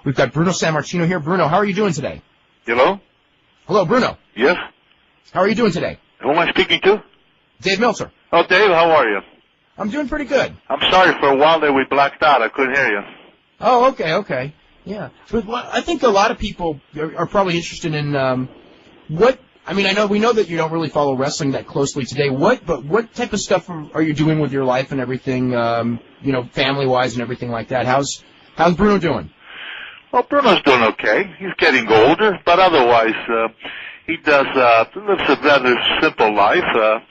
We've got Bruno Sammartino here. Bruno, how are you doing today? Hello? Hello, Bruno. Yes? How are you doing today? Who am I speaking to? Dave Meltzer. Oh, Dave, how are you? I'm doing pretty good. I'm sorry, for a while there we blacked out. I couldn't hear you. Oh, okay. Yeah. But I think a lot of people are probably interested in we know that you don't really follow wrestling that closely today. What type of stuff are you doing with your life and everything, family-wise and everything like that? How's Bruno doing? Well, Bruno's doing okay. He's getting older, but otherwise, he lives a rather simple life.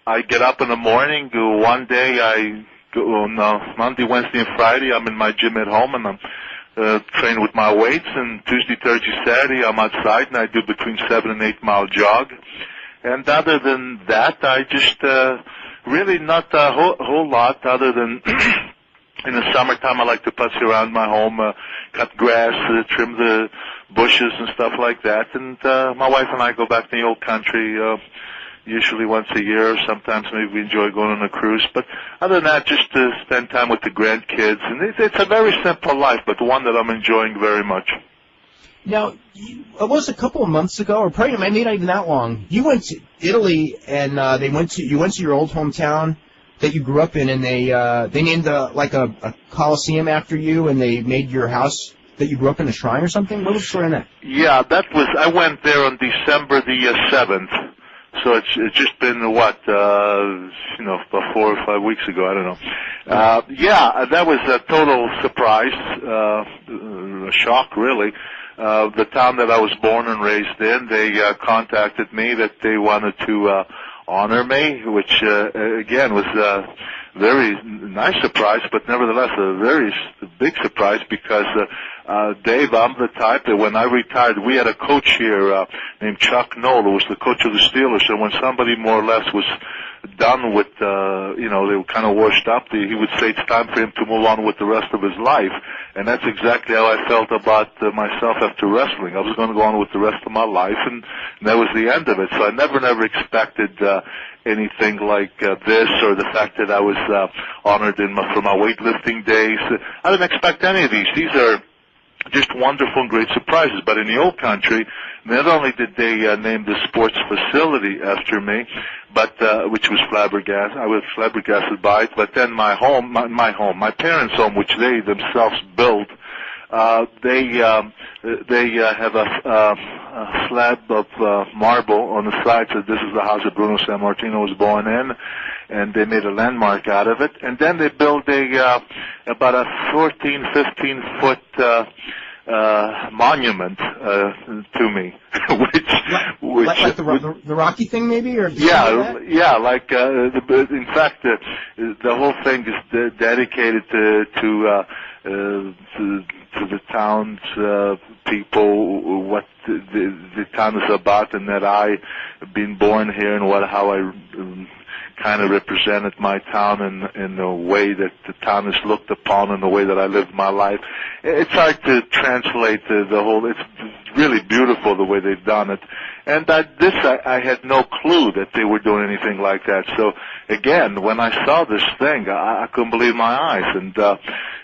I get up in the morning. One day I go on Monday, Wednesday, and Friday. I'm in my gym at home, and I'm train with my weights. And Tuesday, Thursday, Saturday, I'm outside, and I do between 7 and 8 mile jog. And other than that, I just really not a whole lot. Other than in the summertime, I like to putz around my home, cut grass, trim the bushes and stuff like that. And my wife and I go back to the old country. Usually once a year, or sometimes maybe we enjoy going on a cruise. But other than that, just to spend time with the grandkids. And it's a very simple life, but one that I'm enjoying very much. Now, it was a couple of months ago, or probably maybe not even that long. You went to Italy, and you went to your old hometown that you grew up in, and they named a coliseum after you, and they made your house that you grew up in a shrine or something. What was the story on that? Yeah, I went there on December the 7th. So it's just been about 4 or 5 weeks ago. I don't know. That was a total surprise, a shock, really. The town that I was born and raised in, they contacted me that they wanted to honor me, which again was a very nice surprise, but nevertheless a very big surprise because Dave, I'm the type that when I retired, we had a coach here named Chuck Knoll, who was the coach of the Steelers. So when somebody more or less was done with, they were kind of washed up, he would say it's time for him to move on with the rest of his life. And that's exactly how I felt about myself after wrestling. I was going to go on with the rest of my life, and that was the end of it. So I never expected anything like this, or the fact that I was honored for my weightlifting days. I didn't expect any of these. These are just wonderful and great surprises. But in the old country, not only did they name the sports facility after me, but which was flabbergasted. I was flabbergasted by it. But then my parents' home, which they themselves built, they have a slab of marble on the side. So this is the house that Bruno Sammartino was born in, and they made a landmark out of it. And then they built about a 14, 15 foot monument to me, which like the Rocky thing, maybe, or like in fact the whole thing is dedicated to the town's people, what the town is about, and that I, being born here, and how I kind of represented my town in the way that the town is looked upon and the way that I lived my life. It's hard to translate the whole. It's really beautiful the way they've done it. And I had no clue that they were doing anything like that. So again, when I saw this thing, I couldn't believe my eyes. And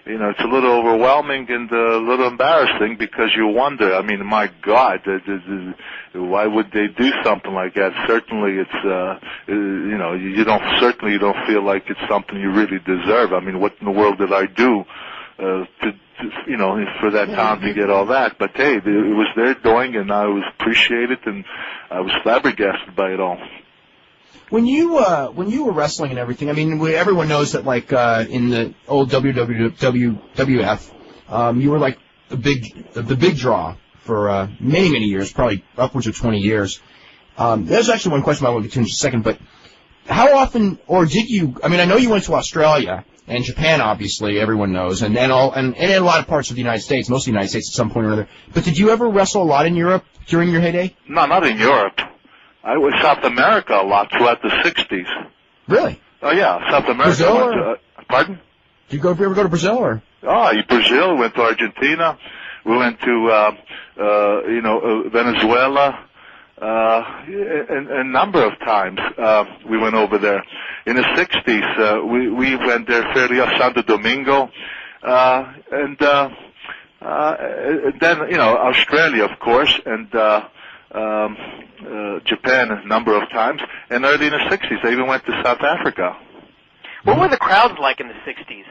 it's a little overwhelming and a little embarrassing because you wonder. I mean, my God, why would they do something like that? Certainly, it's you don't feel like it's something you really deserve. I mean, what in the world did I do for that town to get all that? But hey, it was their doing, and I was appreciated, and I was flabbergasted by it all. When you were wrestling and everything, I mean, everyone knows that, like, in the old WWF, you were like the big draw for many years, probably upwards of 20 years. There's actually one question I want to get to in just a second, but how often, or did you? I mean, I know you went to Australia and Japan, obviously, everyone knows, and in a lot of parts of the United States, most of the United States at some point or another. But did you ever wrestle a lot in Europe during your heyday? No, not in Europe. I was South America a lot throughout the 60s. Really? Oh, yeah, South America. Brazil? Pardon? Did you ever go to Brazil? Or? Oh, Brazil. We went to Argentina. We went to, Venezuela. A number of times we went over there. In the 60s, we went there fairly, Santo Domingo. Then, Australia, of course, and Japan a number of times. And early in the 60s, I even went to South Africa. What were the crowds like in the 60s?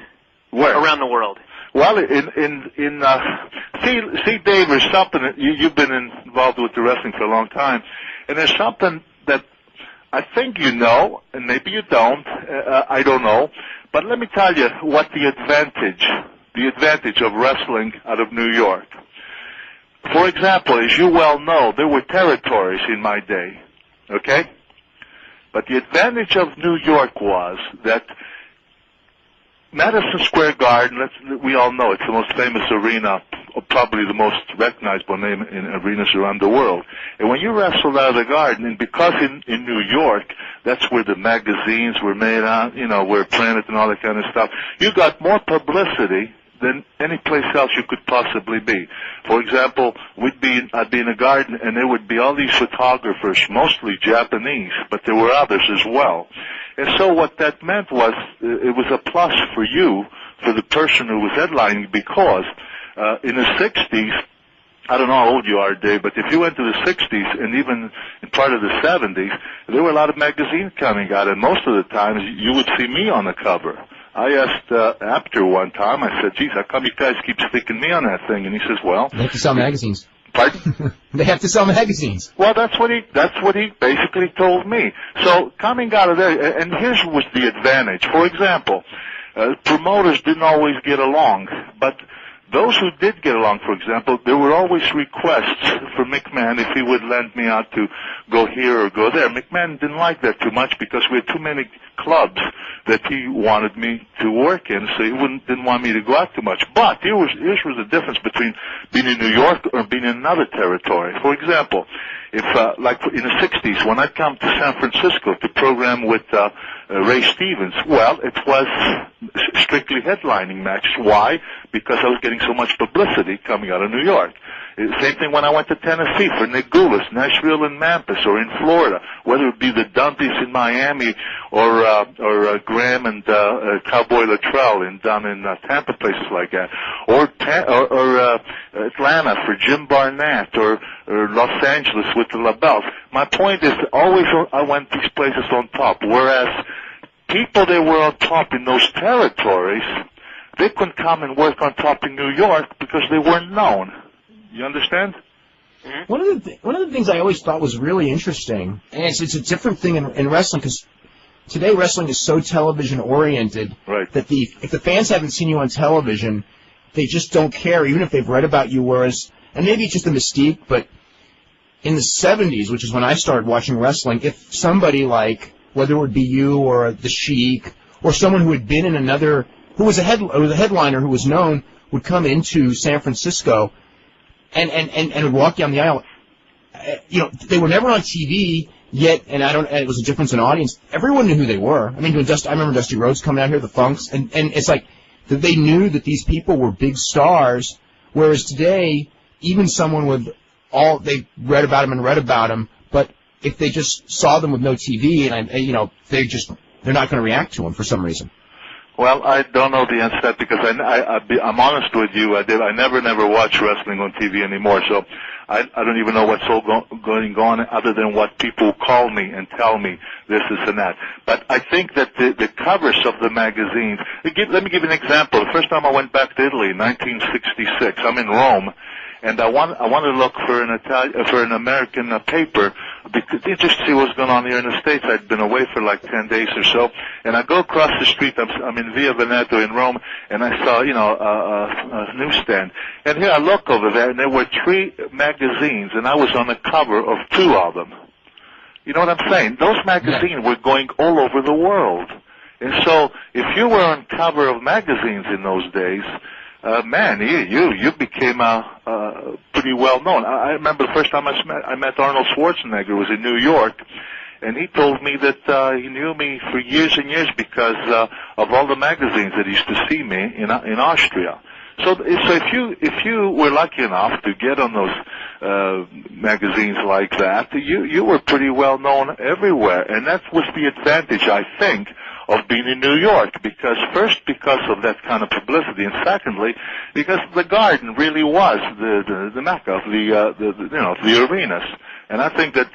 Where? Around the world. Well, see, Dave, there's something that you've been involved with the wrestling for a long time, and there's something that I think you know, and maybe you don't. I don't know, but let me tell you what the advantage of wrestling out of New York. For example, as you well know, there were territories in my day, okay? But the advantage of New York was that Madison Square Garden, we all know it's the most famous arena, or probably the most recognizable name in arenas around the world. And when you wrestled out of the Garden, and because in New York, that's where the magazines were made on, where Planet and all that kind of stuff, you got more publicity than any place else you could possibly be. For example, I'd be in a garden, and there would be all these photographers, mostly Japanese, but there were others as well. And so what that meant was it was a plus for you, for the person who was headlining, because in the 60s, I don't know how old you are, Dave, but if you went to the 60s and even in part of the 70s, there were a lot of magazines coming out, and most of the times you would see me on the cover. I asked Apter one time, I said, geez, how come you guys keep sticking me on that thing? And he says, well... They have to sell magazines. Pardon? They have to sell magazines. Well, that's what he basically told me. So coming out of there, and here's was the advantage. For example, promoters didn't always get along, but those who did get along, for example, there were always requests for McMahon if he would lend me out to go here or go there. McMahon didn't like that too much because we had too many clubs that he wanted me to work in, so he didn't want me to go out too much. But here was the difference between being in New York or being in another territory. For example, if like in the 60s, when I'd come to San Francisco to program with Ray Stevens, well, it was strictly headlining matches. Why? Because I was getting so much publicity coming out of New York. Same thing when I went to Tennessee for Nick Goulas, Nashville and Memphis, or in Florida, whether it be the Dundies in Miami or Graham and Cowboy Luttrell down in Tampa, places like that, or Atlanta for Jim Barnett, or Los Angeles with the LaBelles. My point is, always I went these places on top, whereas people that were on top in those territories, they couldn't come and work on top in New York because they weren't known. You understand? One of the things I always thought was really interesting, and it's a different thing in wrestling, because today wrestling is so television oriented, right, that if the fans haven't seen you on television, they just don't care, even if they've read about you. Whereas, and maybe it's just a mystique, but in the 70s, which is when I started watching wrestling, if somebody like, whether it would be you or the Sheik or someone who had been in another, who was a headliner who was known, would come into San Francisco and would walk down the aisle. They were never on TV yet, and it was a difference in audience. Everyone knew who they were. I mean, I remember Dusty Rhodes coming out here, the Funks, and it's like that they knew that these people were big stars, whereas today, even someone with they read about them, but if they just saw them with no TV, they're not going to react to them for some reason. Well, I don't know the answer to that because I'm honest with you. I never watch wrestling on TV anymore, so I don't even know what's going on other than what people call me and tell me this and that. But I think that the covers of the magazines. Let me give you an example. The first time I went back to Italy in 1966, I'm in Rome. And I wanted to look for an American paper just to see what's going on here in the States. I'd been away for like 10 days or so, and I go across the street. I'm in Via Veneto in Rome, and I saw a newsstand. And here I look over there, and there were 3 magazines, and I was on the cover of 2 of them. You know what I'm saying? Those magazines were going all over the world, and so if you were on cover of magazines in those days. Man, you became pretty well known. I remember the first time I met Arnold Schwarzenegger was in New York, and he told me that he knew me for years and years because of all the magazines that he used to see me in Austria. So if you were lucky enough to get on those magazines like that, you were pretty well known everywhere, and that was the advantage, I think, of being in New York, because first, because of that kind of publicity, and secondly, because the Garden really was the mecca of the arenas. And I think that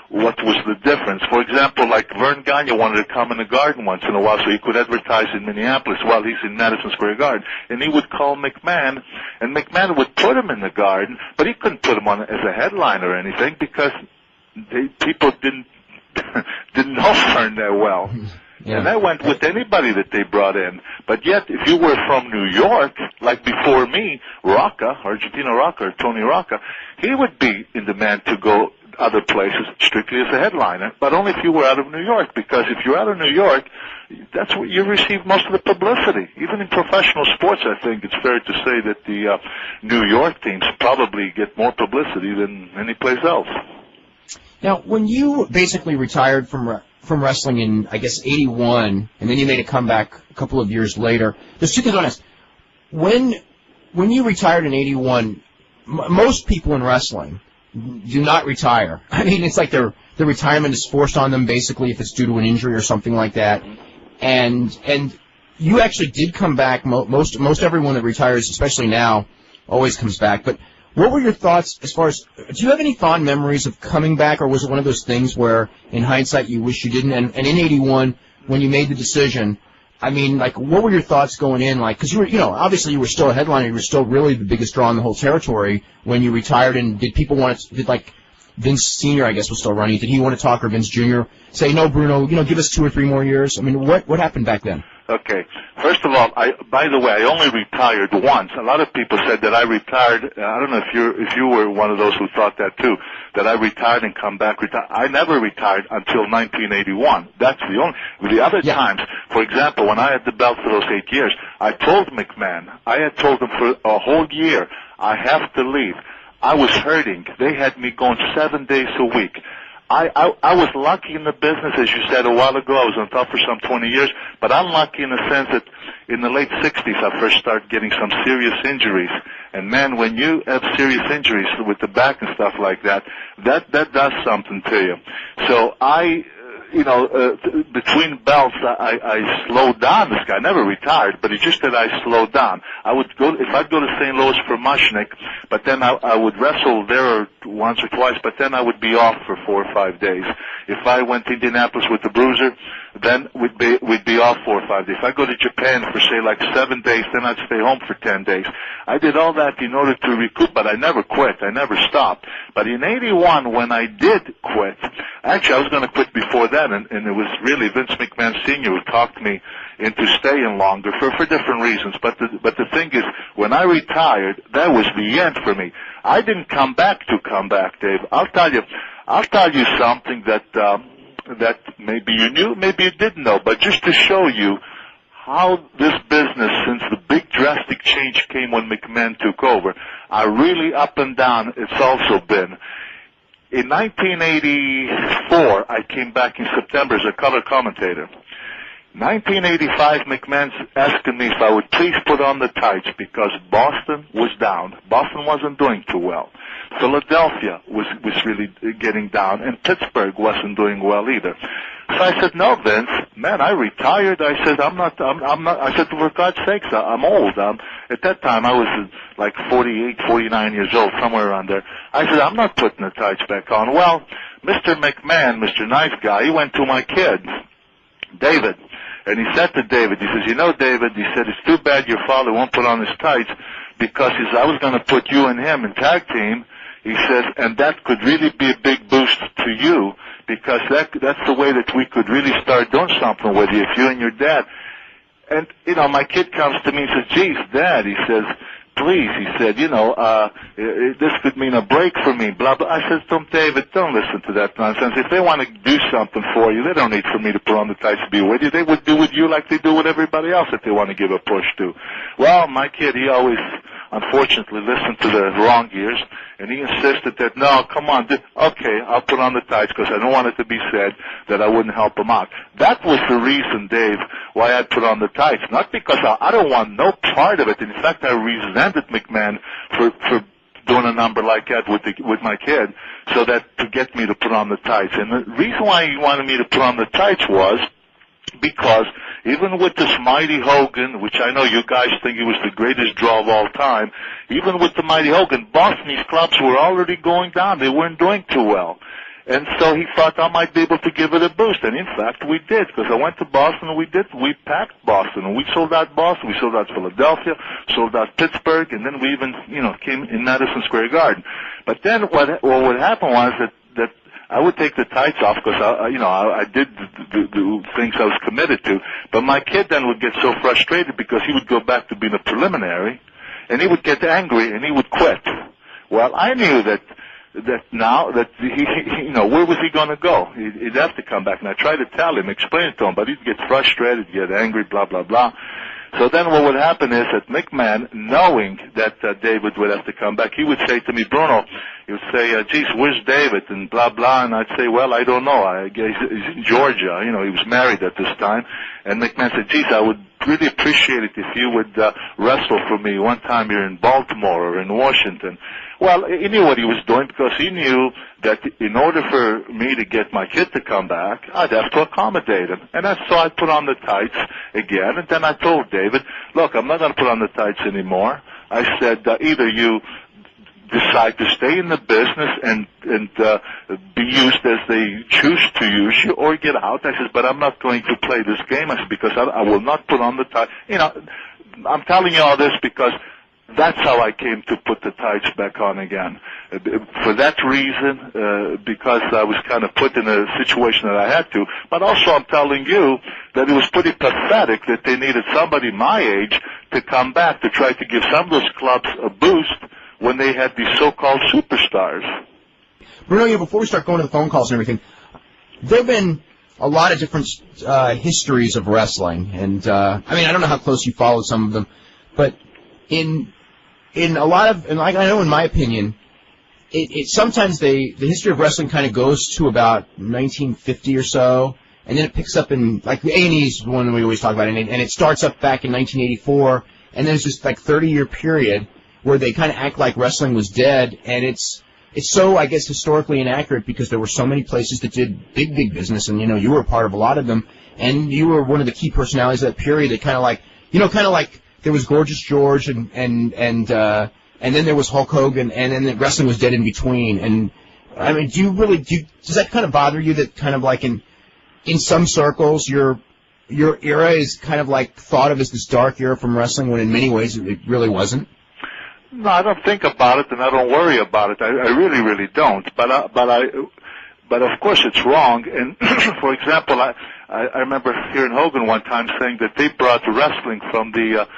what was the difference. For example, like Vern Gagne wanted to come in the Garden once in a while so he could advertise in Minneapolis while he's in Madison Square Garden. And he would call McMahon, and McMahon would put him in the Garden, but he couldn't put him on as a headliner or anything because people didn't know Vern that well. Yeah. And that went with anybody that they brought in. But yet, if you were from New York, like before me, Rocca, Argentino Rocca, or Tony Rocca, he would be in demand to go other places strictly as a headliner, but only if you were out of New York, because if you're out of New York, that's what you receive most of the publicity. Even in professional sports, I think it's fair to say that the New York teams probably get more publicity than any place else. Now, when you basically retired from wrestling in, I guess, 81, and then you made a comeback a couple of years later, there's two things on this. When you retired in 81, most people in wrestling do not retire. I mean, it's like the retirement is forced on them, basically, if it's due to an injury or something like that. And you actually did come back. Most everyone that retires, especially now, always comes back. But what were your thoughts as far as, do you have any fond memories of coming back, or was it one of those things where, in hindsight, you wish you didn't? And in 81, when you made the decision, I mean, like, what were your thoughts going in? Like, because you were, obviously you were still a headliner, you were still really the biggest draw in the whole territory when you retired, and did people want to, did Vince Sr., I guess, was still running, did he want to talk, or Vince Jr. say, no, Bruno, give us 2 or 3 more years? I mean, what happened back then? Okay. First of all, by the way, I only retired once. A lot of people said that I retired. I don't know if you were one of those who thought that too, that I retired and come back. I never retired until 1981. That's the other times. For example, when I had the belt for those 8 years, I told McMahon, I had told him for a whole year, I have to leave. I was hurting. They had me going 7 days a week. I was lucky in the business, as you said a while ago. I was on top for some 20 years, but unlucky in the sense that in the late 60s I first started getting some serious injuries. And man, when you have serious injuries with the back and stuff like that, that does something to you. So between belts, I slowed down this guy. I never retired, but it's just that I slowed down. If I'd go to St. Louis for Mushnick, but then I would wrestle there once or twice, but then I would be off for 4 or 5 days. If I went to Indianapolis with the Bruiser, then we'd be off 4 or 5 days. If I go to Japan for, say, like 7 days, then I'd stay home for 10 days. I did all that in order to recoup, but I never quit. I never stopped. But in 81, when I did quit, actually I was going to quit before that, and it was really Vince McMahon Sr. who talked me into staying longer for different reasons. But the thing is, when I retired, that was the end for me. I didn't come back, Dave. I'll tell you something that maybe you knew, maybe you didn't know, but just to show you how this business, since the big drastic change came when McMahon took over, are really up and down. It's also been. In 1984, I came back in September as a color commentator. 1985, McMahon's asking me if I would please put on the tights because Boston was down. Boston wasn't doing too well. Philadelphia was really getting down, and Pittsburgh wasn't doing well either. So I said, no, Vince, man, I retired. I said, I'm not, I said, for God's sakes, I'm old. At that time, I was like 48, 49 years old, somewhere around there. I said, I'm not putting the tights back on. Well, Mr. McMahon, Mr. Nice Guy, he went to my kid, David, and he said to David, he says, David, he said, it's too bad your father won't put on his tights because he says, I was going to put you and him in tag team. He says, and that could really be a big boost to you because that's the way that we could really start doing something with you, if you and your dad. And, my kid comes to me and says, geez, Dad, he says, please, he said, this could mean a break for me, blah, blah. I said to him, David, don't listen to that nonsense. If they want to do something for you, they don't need for me to put on the tights to be with you. They would do with you like they do with everybody else if they want to give a push to. Well, my kid, he always, unfortunately, listened to the wrong ears, and he insisted that, no, come on, okay, I'll put on the tights because I don't want it to be said that I wouldn't help him out. That was the reason, Dave, why I put on the tights. Not because I don't want no part of it. In fact, I resented McMahon for doing a number like that with my kid, so that to get me to put on the tights. And the reason why he wanted me to put on the tights was Because even with this mighty Hogan, which I know you guys think he was the greatest draw of all time, even with the mighty Hogan, Boston's clubs were already going down. They weren't doing too well. And so he thought I might be able to give it a boost. And in fact, we did, because I went to Boston and we packed Boston. And we sold out Boston, we sold out Philadelphia, sold out Pittsburgh, and then we even, came in Madison Square Garden. But then what would happen was that I would take the tights off because I did the things I was committed to. But my kid then would get so frustrated because he would go back to being a preliminary, and he would get angry and he would quit. Well, I knew that now that he where was he going to go? He'd have to come back, and I tried to tell him, explain it to him, but he'd get frustrated, get angry, blah blah blah. So then what would happen is that McMahon, knowing that David would have to come back, he would say to me, Bruno, he would say, geez, where's David? And blah, blah. And I'd say, well, I don't know. I guess he's in Georgia. He was married at this time. And McMahon said, geez, I would really appreciate it if you would wrestle for me one time here in Baltimore or in Washington. Well, he knew what he was doing because he knew that in order for me to get my kid to come back, I'd have to accommodate him. And so I put on the tights again, and then I told David, look, I'm not going to put on the tights anymore. I said, either you decide to stay in the business and be used as they choose to use you, or get out. I said, but I'm not going to play this game. I said, because I will not put on the tights. I'm telling you all this because that's how I came to put the tights back on again. For that reason, because I was kind of put in a situation that I had to. But also I'm telling you that it was pretty pathetic that they needed somebody my age to come back to try to give some of those clubs a boost when they had these so-called superstars. Bruno, before we start going to the phone calls and everything, there have been a lot of different histories of wrestling. And, I don't know how close you followed some of them, but in a lot of, and I know in my opinion, it sometimes the history of wrestling kind of goes to about 1950 or so, and then it picks up in, like, the A&E's one we always talk about, and it starts up back in 1984, and there's this, 30-year period where they kind of act like wrestling was dead, and it's so, I guess, historically inaccurate because there were so many places that did big business, and, you were a part of a lot of them, and you were one of the key personalities of that period that kind of like, there was Gorgeous George, and then there was Hulk Hogan, and then the wrestling was dead in between. And does that kind of bother you that kind of like in some circles your era is kind of like thought of as this dark era from wrestling when in many ways it really wasn't? No, I don't think about it, and I don't worry about it. I really, really don't. But of course it's wrong. And for example, I remember hearing Hogan one time saying that they brought wrestling from the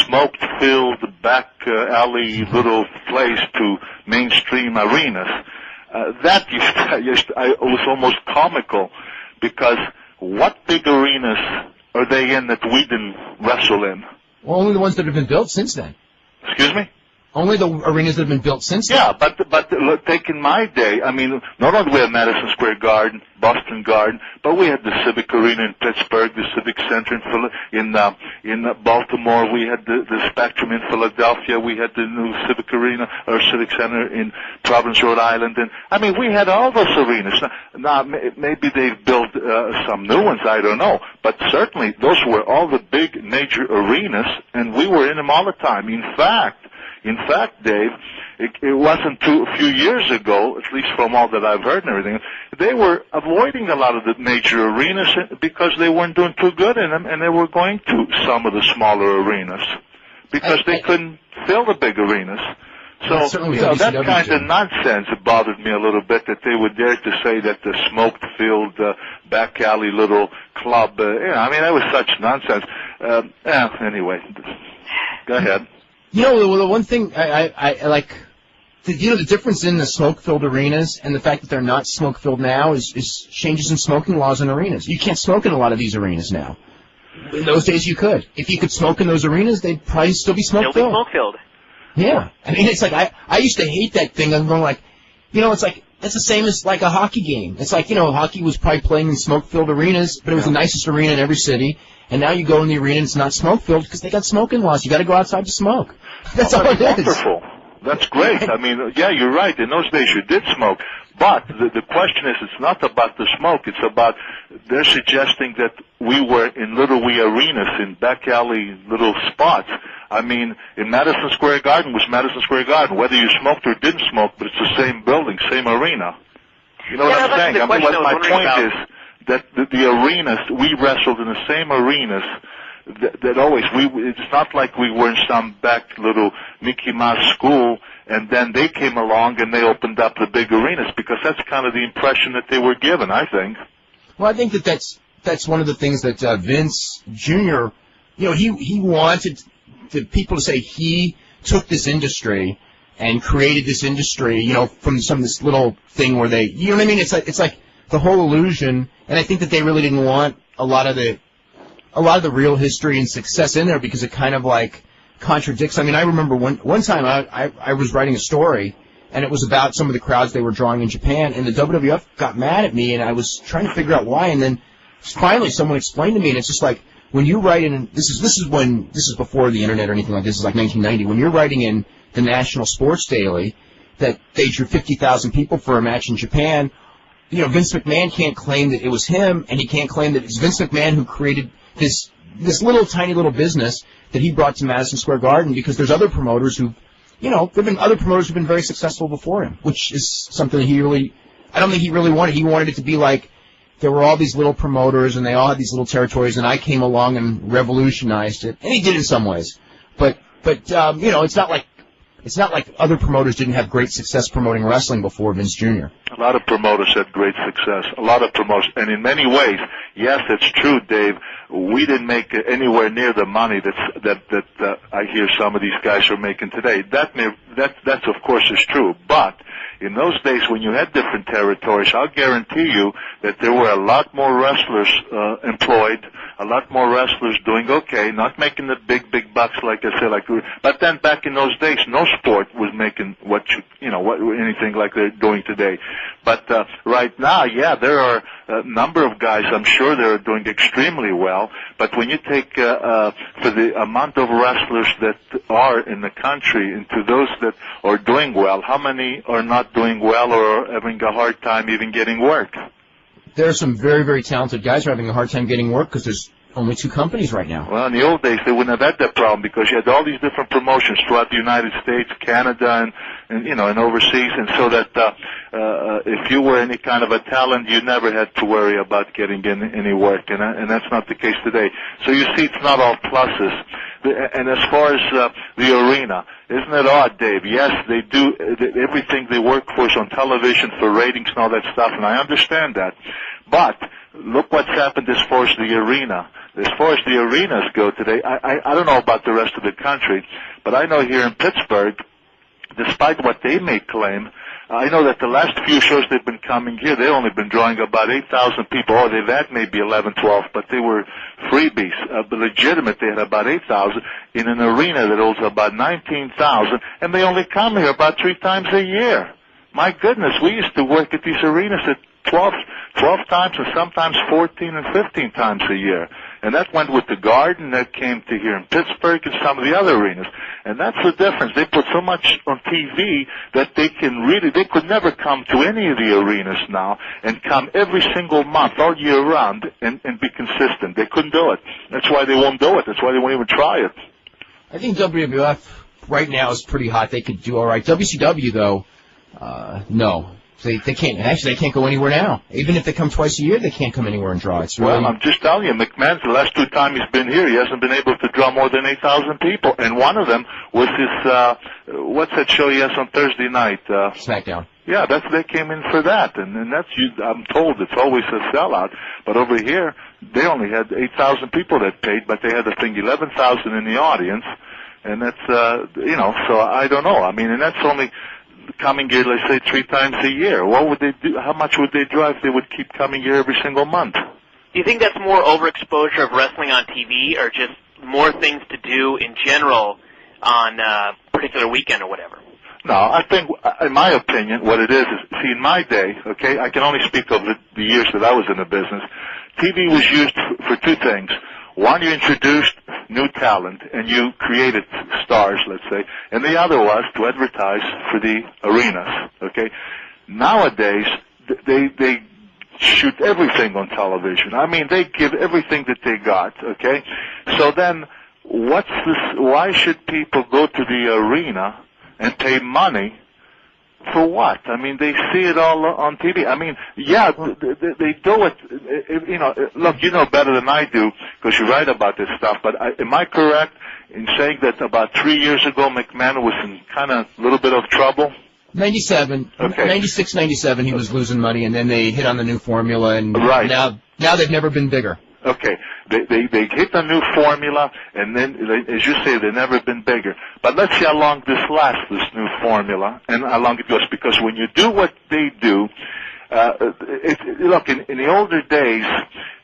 smoke-filled back alley little place to mainstream arenas. That was almost comical because what big arenas are they in that we didn't wrestle in? Well, only the ones that have been built since then. Excuse me? Only the arenas that have been built since then. Yeah, but look, take in my day, not only we had Madison Square Garden, Boston Garden, but we had the Civic Arena in Pittsburgh, the Civic Center in Baltimore, we had the Spectrum in Philadelphia, we had the new Civic Arena, or Civic Center in Providence, Rhode Island, and we had all those arenas. Now maybe they've built some new ones, I don't know, but certainly those were all the big major arenas, and we were in them all the time. In fact, Dave, it wasn't a few years ago, at least from all that I've heard and everything, they were avoiding a lot of the major arenas because they weren't doing too good in them, and they were going to some of the smaller arenas because they couldn't fill the big arenas. So that kind of nonsense bothered me a little bit, that they would dare to say that the smoke-filled back alley little club, that was such nonsense. Anyway, go ahead. The one thing I like, the difference in the smoke-filled arenas and the fact that they're not smoke-filled now is changes in smoking laws in arenas. You can't smoke in a lot of these arenas now. In those days you could. If you could smoke in those arenas, they'd probably still be smoke-filled. Still be smoke-filled. Yeah. It's like, I used to hate that thing. I'm going like, it's like, that's the same as like a hockey game. It's like, hockey was probably playing in smoke-filled arenas, but it was the nicest arena in every city. And now you go in the arena and it's not smoke-filled because they got smoking laws. You got to go outside to smoke. That's all it is. Wonderful. That's great. I mean, yeah, you're right. In those days, you did smoke. But the question is, it's not about the smoke. It's about they're suggesting that we were in little wee arenas in back alley little spots. I mean, in Madison Square Garden was Madison Square Garden, whether you smoked or didn't smoke, but it's the same building, same arena. You know what I'm saying? I mean, what my point is that the arenas, we wrestled in the same arenas that always, it's not like we were in some back little Mickey Mouse school and then they came along and they opened up the big arenas, because that's kind of the impression that they were given, I think. Well, I think that's one of the things that Vince Jr., he wanted the people to say he took this industry and created this industry, from this little thing where they, you know what I mean? It's like the whole illusion, and I think that they really didn't want a lot of the real history and success in there, because it kind of like contradicts. I mean, I remember one time I was writing a story, and it was about some of the crowds they were drawing in Japan, and the WWF got mad at me, and I was trying to figure out why, and then finally someone explained to me, and it's just like, when you write in, this is before the internet or anything like this, is like 1990, when you're writing in the National Sports Daily that they drew 50,000 people for a match in Japan, Vince McMahon can't claim that it was him, and he can't claim that it's Vince McMahon who created this little tiny little business that he brought to Madison Square Garden, because there's other promoters who've been very successful before him, which is something that I don't think he really wanted. He wanted it to be like there were all these little promoters and they all had these little territories, and I came along and revolutionized it, and he did in some ways. But it's not like other promoters didn't have great success promoting wrestling before Vince Jr. A lot of promoters had great success. A lot of promoters, and in many ways, yes, it's true, Dave. We didn't make anywhere near the money that I hear some of these guys are making today. That's of course is true. But in those days, when you had different territories, I'll guarantee you that there were a lot more wrestlers employed, a lot more wrestlers doing okay, not making the big bucks like I said. But then back in those days, no sport was making anything like they're doing today. But right now, yeah, there are a number of guys, I'm sure they're doing extremely well. But when you take for the amount of wrestlers that are in the country into those that are doing well, how many are not doing well or are having a hard time even getting work? There are some very, very talented guys who are having a hard time getting work because there's only two companies right now. Well, in the old days, they wouldn't have had that problem because you had all these different promotions throughout the United States, Canada, and overseas, and so that if you were any kind of a talent, you never had to worry about getting in any work, and that's not the case today. So you see, it's not all pluses. And as far as the arena, isn't it odd, Dave? Yes, they do everything they work for is on television for ratings and all that stuff, and I understand that. But look what's happened as far as the arena. As far as the arenas go today, I don't know about the rest of the country, but I know here in Pittsburgh, despite what they may claim, I know that the last few shows they've been coming here, they've only been drawing about 8,000 people. Oh, they've had maybe 11, 12, but they were freebies. But legitimate, they had about 8,000 in an arena that holds about 19,000, and they only come here about 3 times a year. My goodness, we used to work at these arenas at 12 times and sometimes 14 and 15 times a year. And that went with the Garden, that came to here in Pittsburgh and some of the other arenas. And that's the difference. They put so much on TV that they could never come to any of the arenas now and come every single month, all year round, and be consistent. They couldn't do it. That's why they won't do it. That's why they won't even try it. I think WWF right now is pretty hot. They could do all right. WCW, though, no. They can't. Actually, they can't go anywhere now. Even if they come twice a year, they can't come anywhere and draw. It's really... Well, I'm just telling you, McMahon's the last 2 times he's been here, he hasn't been able to draw more than 8,000 people. And one of them was his, what's that show he has on Thursday night? SmackDown. Yeah, they came in for that. And that's, I'm told it's always a sellout. But over here, they only had 8,000 people that paid, but they had, I think, 11,000 in the audience. And that's, so I don't know. I mean, and that's only coming here, let's say, 3 times a year. What would they do? How much would they draw if they would keep coming here every single month? Do you think that's more overexposure of wrestling on TV, or just more things to do in general on a particular weekend or whatever? No, I think, in my opinion, what it is, see, in my day, okay, I can only speak of the years that I was in the business, TV was used for 2 things. One, you introduced new talent, and you created stars, let's say, and the other was to advertise for the arenas, okay? Nowadays, they shoot everything on television. I mean, they give everything that they got, okay? So then, what's this? Why should people go to the arena and pay money for what? I mean, they see it all on TV. I mean, yeah, they do it. You know, look, you know better than I do because you write about this stuff. But am I correct in saying that about 3 years ago, McMahon was in kind of a little bit of trouble? 97, okay. 96, 97, he was losing money, and then they hit on the new formula, and right. now they've never been bigger. Okay, they hit a new formula, and then, as you say, they've never been bigger. But let's see how long this lasts, this new formula, and how long it goes. Because when you do what they do, look, in the older days,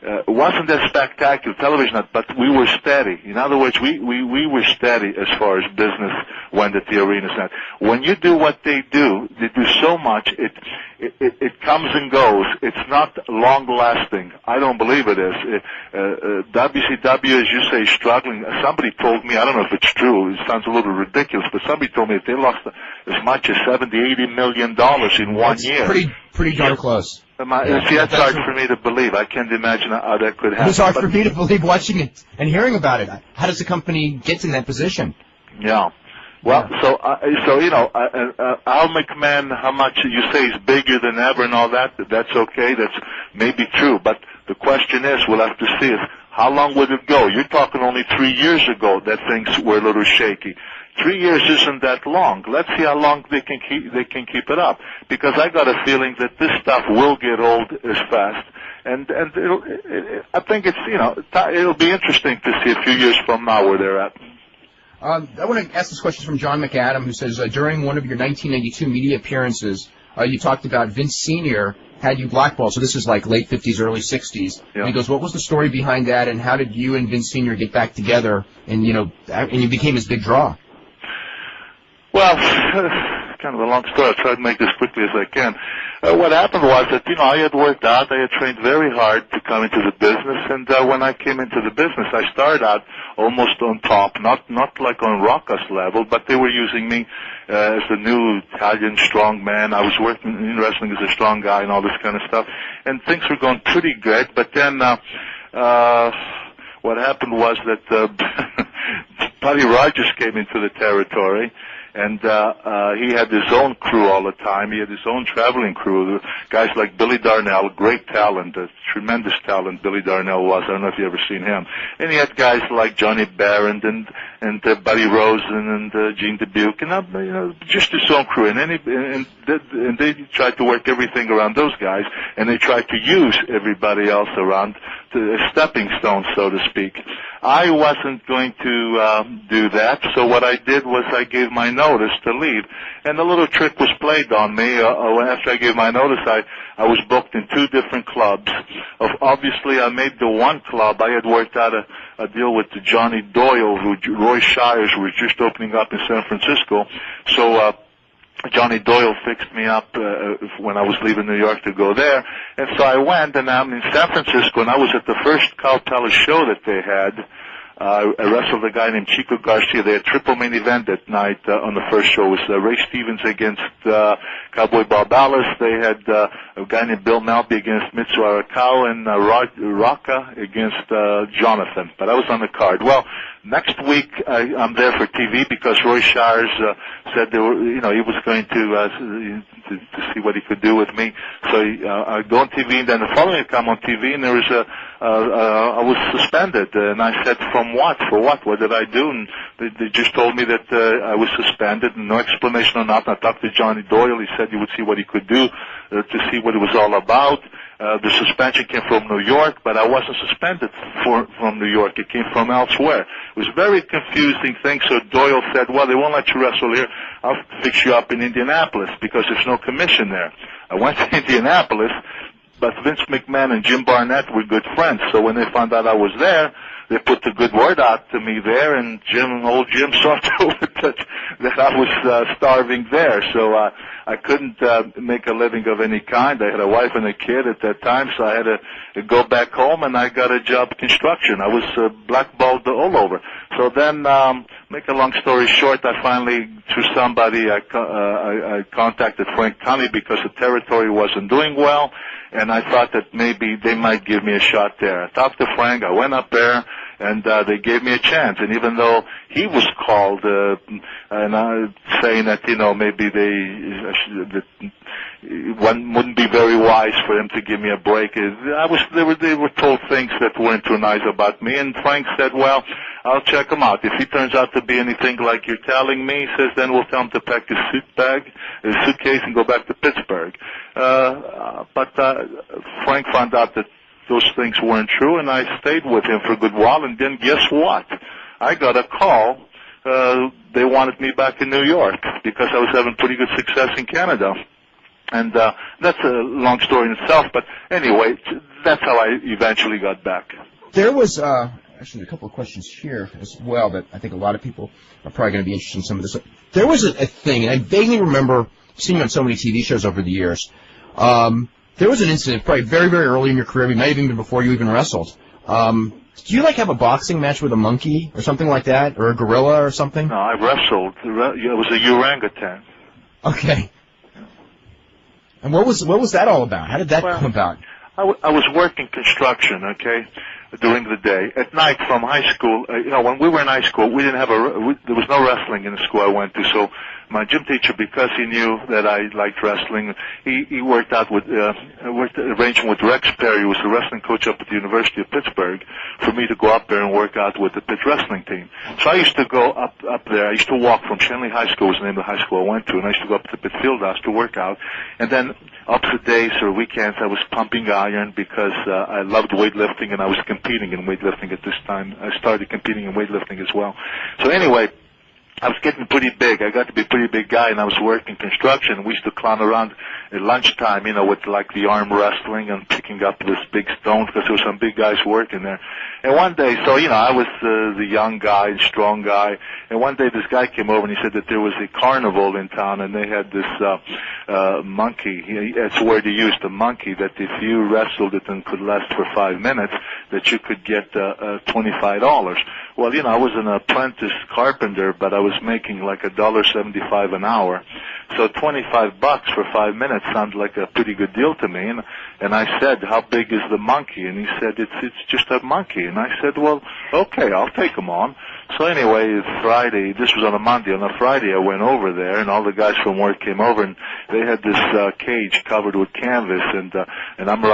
it wasn't that spectacular television, but we were steady. In other words, we were steady as far as business went at the arenas. When you do what they do so much, it comes and goes. It's not long-lasting. I don't believe it is. WCW, as you say, struggling. Somebody told me, I don't know if it's true, it sounds a little ridiculous, but somebody told me that they lost as much as $70-80 million in one year. Pretty darn close. See, that's hard for me to believe. I can't imagine how that could happen. It's hard for me to believe watching it and hearing about it. How does a company get in that position? Yeah. Well, so you know, Al McMahon, how much you say is bigger than ever and all that, that's okay. That's maybe true. But the question is, we'll have to see is, how long would it go? You're talking only 3 years ago that things were a little shaky. 3 years isn't that long. Let's see how long they can keep it up. Because I got a feeling that this stuff will get old as fast. And I think it's, you know, it'll be interesting to see a few years from now where they're at. I want to ask this question from John McAdam, who says, during one of your 1992 media appearances, you talked about Vince Sr. had you blackballed. So this is like late 50s, early 60s. Yeah. And he goes, what was the story behind that, and how did you and Vince Sr. get back together, and, you know, and you became his big draw? Well, kind of a long story. I'll try to make this quickly as I can. What happened was that, you know, I had worked out. I had trained very hard to come into the business, and when I came into the business, I started out almost on top, not like on Rocca's level, but they were using me as a new Italian strong man. I was working in wrestling as a strong guy and all this kind of stuff, and things were going pretty good. But then what happened was that Buddy Rogers came into the territory. And he had his own crew all the time. He had his own traveling crew. Guys like Billy Darnell, great talent, tremendous talent Billy Darnell was. I don't know if you ever seen him. And he had guys like Johnny Barron and Buddy Rosen and Gene Dubuque, and you know, just his own crew. And they tried to work everything around those guys, and they tried to use everybody else around as stepping stones, so to speak. I wasn't going to do that, so what I did was I gave my notice to leave. And a little trick was played on me. After I gave my notice, I was booked in 2 different clubs. Obviously, I made the one club. I had worked out a deal with Johnny Doyle, Roy Shires was just opening up in San Francisco. So Johnny Doyle fixed me up when I was leaving New York to go there. And so I went, and I'm in San Francisco, and I was at the first Cow Palace show that they had. I wrestled a guy named Chico Garcia. They had triple main event that night on the first show. It was Ray Stevens against Cowboy Bob Alice. They had a guy named Bill Malby against Mitsu Arakawa, and Rocca against Jonathan. But I was on the card. Well, next week I'm there for TV because Roy Shires said he was going to see what he could do with me. So I go on TV, and then the following week I'm on TV, and there was I was suspended, and I said, from what? For what? What did I do? And they just told me that I was suspended, and no explanation or nothing. I talked to Johnny Doyle. He said he would see what he could do to see what it was all about. The suspension came from New York, but I wasn't suspended from New York. It came from elsewhere. It was a very confusing thing. So Doyle said, well, they won't let you wrestle here. I'll fix you up in Indianapolis because there's no commission there. I went to Indianapolis, but Vince McMahon and Jim Barnett were good friends. So when they found out I was there, they put the good word out to me there, and old Jim saw to it that I was starving there. So I couldn't make a living of any kind. I had a wife and a kid at that time, so I had to go back home, and I got a job construction. I was blackballed all over. So then, make a long story short, I finally, through somebody, I contacted Frank County because the territory wasn't doing well, and I thought that maybe they might give me a shot there. I talked to Frank. I went up there, and they gave me a chance. And even though he was called, and saying that maybe one wouldn't be very wise for him to give me a break. They were told things that weren't too nice about me, and Frank said, "Well, I'll check him out. If he turns out to be anything like you're telling me," he says, "then we'll tell him to pack his suitcase, and go back to Pittsburgh." But Frank found out that those things weren't true, and I stayed with him for a good while. And then guess what? I got a call. They wanted me back in New York because I was having pretty good success in Canada. And that's a long story in itself, but anyway, that's how I eventually got back. There was actually a couple of questions here as well that I think a lot of people are probably going to be interested in some of this. There was a thing, and I vaguely remember seeing you on so many TV shows over the years. There was an incident probably very, very early in your career, maybe even before you even wrestled. Do you have a boxing match with a monkey or something like that, or a gorilla or something? No, I wrestled. It was a orangutan. Okay. And what was that all about? How did that come about? I was working construction, okay, during the day. At night from high school, when we were in high school, we didn't have there was no wrestling in the school I went to, so my gym teacher, because he knew that I liked wrestling, he worked out with, worked arrangement with Rex Perry, who was the wrestling coach up at the University of Pittsburgh, for me to go up there and work out with the Pitt wrestling team. So I used to go up there. I used to walk from Shenley High School, was the name of the high school I went to, and I used to go up to the Pitt Fieldhouse to work out. And then opposite days or weekends, I was pumping iron because I loved weightlifting, and I was competing in weightlifting at this time. I started competing in weightlifting as well. So anyway, I was getting pretty big. I got to be a pretty big guy, and I was working construction. We used to clown around at lunchtime, with like the arm wrestling and picking up this big stones because there were some big guys working there. And one day, so, I was the young guy, strong guy, and one day this guy came over and he said that there was a carnival in town, and they had this monkey. That's the word he used, a monkey, that if you wrestled it and could last for 5 minutes, that you could get $25. Well, I was an apprentice carpenter, but I was making like $1.75 an hour. So $25 for 5 minutes sounded like a pretty good deal to me. And I said, "How big is the monkey?" And he said, it's just a monkey. And I said, "Well, okay, I'll take him on." So anyway, Friday, this was on a Monday. On a Friday, I went over there, and all the guys from work came over, and they had this cage covered with canvas, and I'm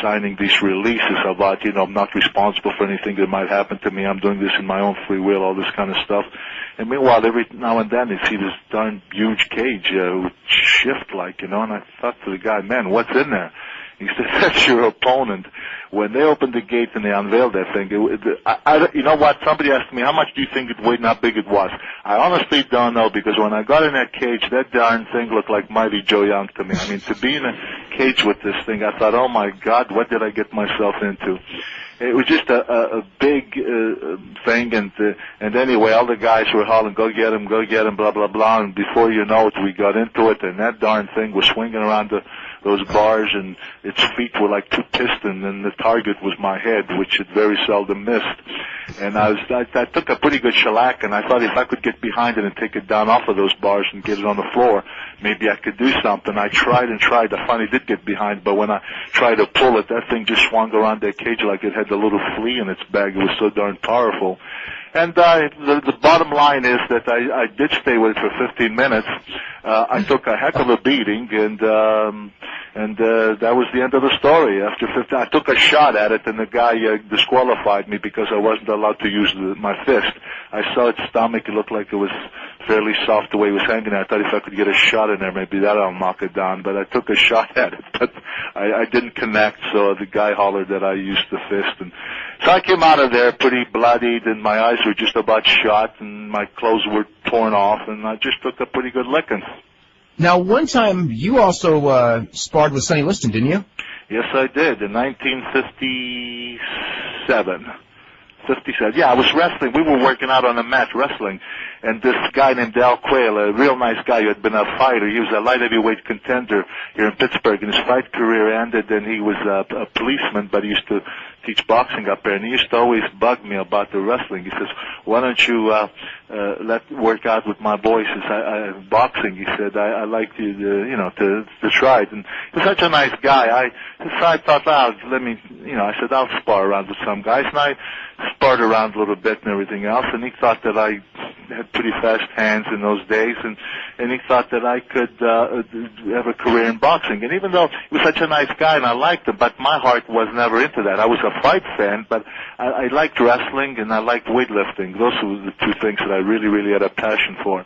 signing these releases about, I'm not responsible for anything that might happen to me. I'm doing this in my own free will, all this kind of stuff. And meanwhile, every now and then, you see this darn huge cage would shift and I thought to the guy, "Man, what's in there?" He said, "That's your opponent." When they opened the gate and they unveiled that thing, you know what? Somebody asked me, "How much do you think it weighed and how big it was?" I honestly don't know, because when I got in that cage, that darn thing looked like Mighty Joe Young to me. I mean, to be in a cage with this thing, I thought, "Oh my God, what did I get myself into?" It was just a big thing, and anyway, all the guys were hollering, go get him, blah, blah, blah, and before you know it, we got into it, and that darn thing was swinging around those bars, and its feet were like two pistons, and the target was my head, which it very seldom missed. And I took a pretty good shellac, and I thought if I could get behind it and take it down off of those bars and get it on the floor, maybe I could do something. I tried and tried. I finally did get behind, but when I tried to pull it, that thing just swung around that cage like it had a little flea in its bag. It was so darn powerful. And the bottom line is that I did stay with it for 15 minutes. I took a heck of a beating, and that was the end of the story. After 15, I took a shot at it, and the guy disqualified me because I wasn't allowed to use my fist. I saw its stomach. It looked like it was fairly soft the way it was hanging there. I thought if I could get a shot in there, maybe that'll knock it down. But I took a shot at it, but I didn't connect, so the guy hollered that I used the fist. And so I came out of there pretty bloodied, and my eyes were just about shot, and my clothes were torn off, and I just took a pretty good licking. Now, one time you also sparred with Sonny Liston, didn't you? Yes, I did, in 1957. 50 cents. Yeah, I was wrestling. We were working out on a mat wrestling. And this guy named Al Quayle, a real nice guy who had been a fighter, he was a light heavyweight contender here in Pittsburgh, and his fight career ended, and he was a policeman, but he used to teach boxing up there, and he used to always bug me about the wrestling. He says, why don't you work out with my boys? He says, boxing. He said, I like you to try it. And he was such a nice guy. So I thought, let me, I said, I'll spar around with some guys, and I sparred around a little bit and everything else, and he thought that I had pretty fast hands in those days, and he thought that I could have a career in boxing. And even though he was such a nice guy and I liked him, but my heart was never into that. I was a fight fan, but I liked wrestling and I liked weightlifting. Those were the two things that I really, really had a passion for.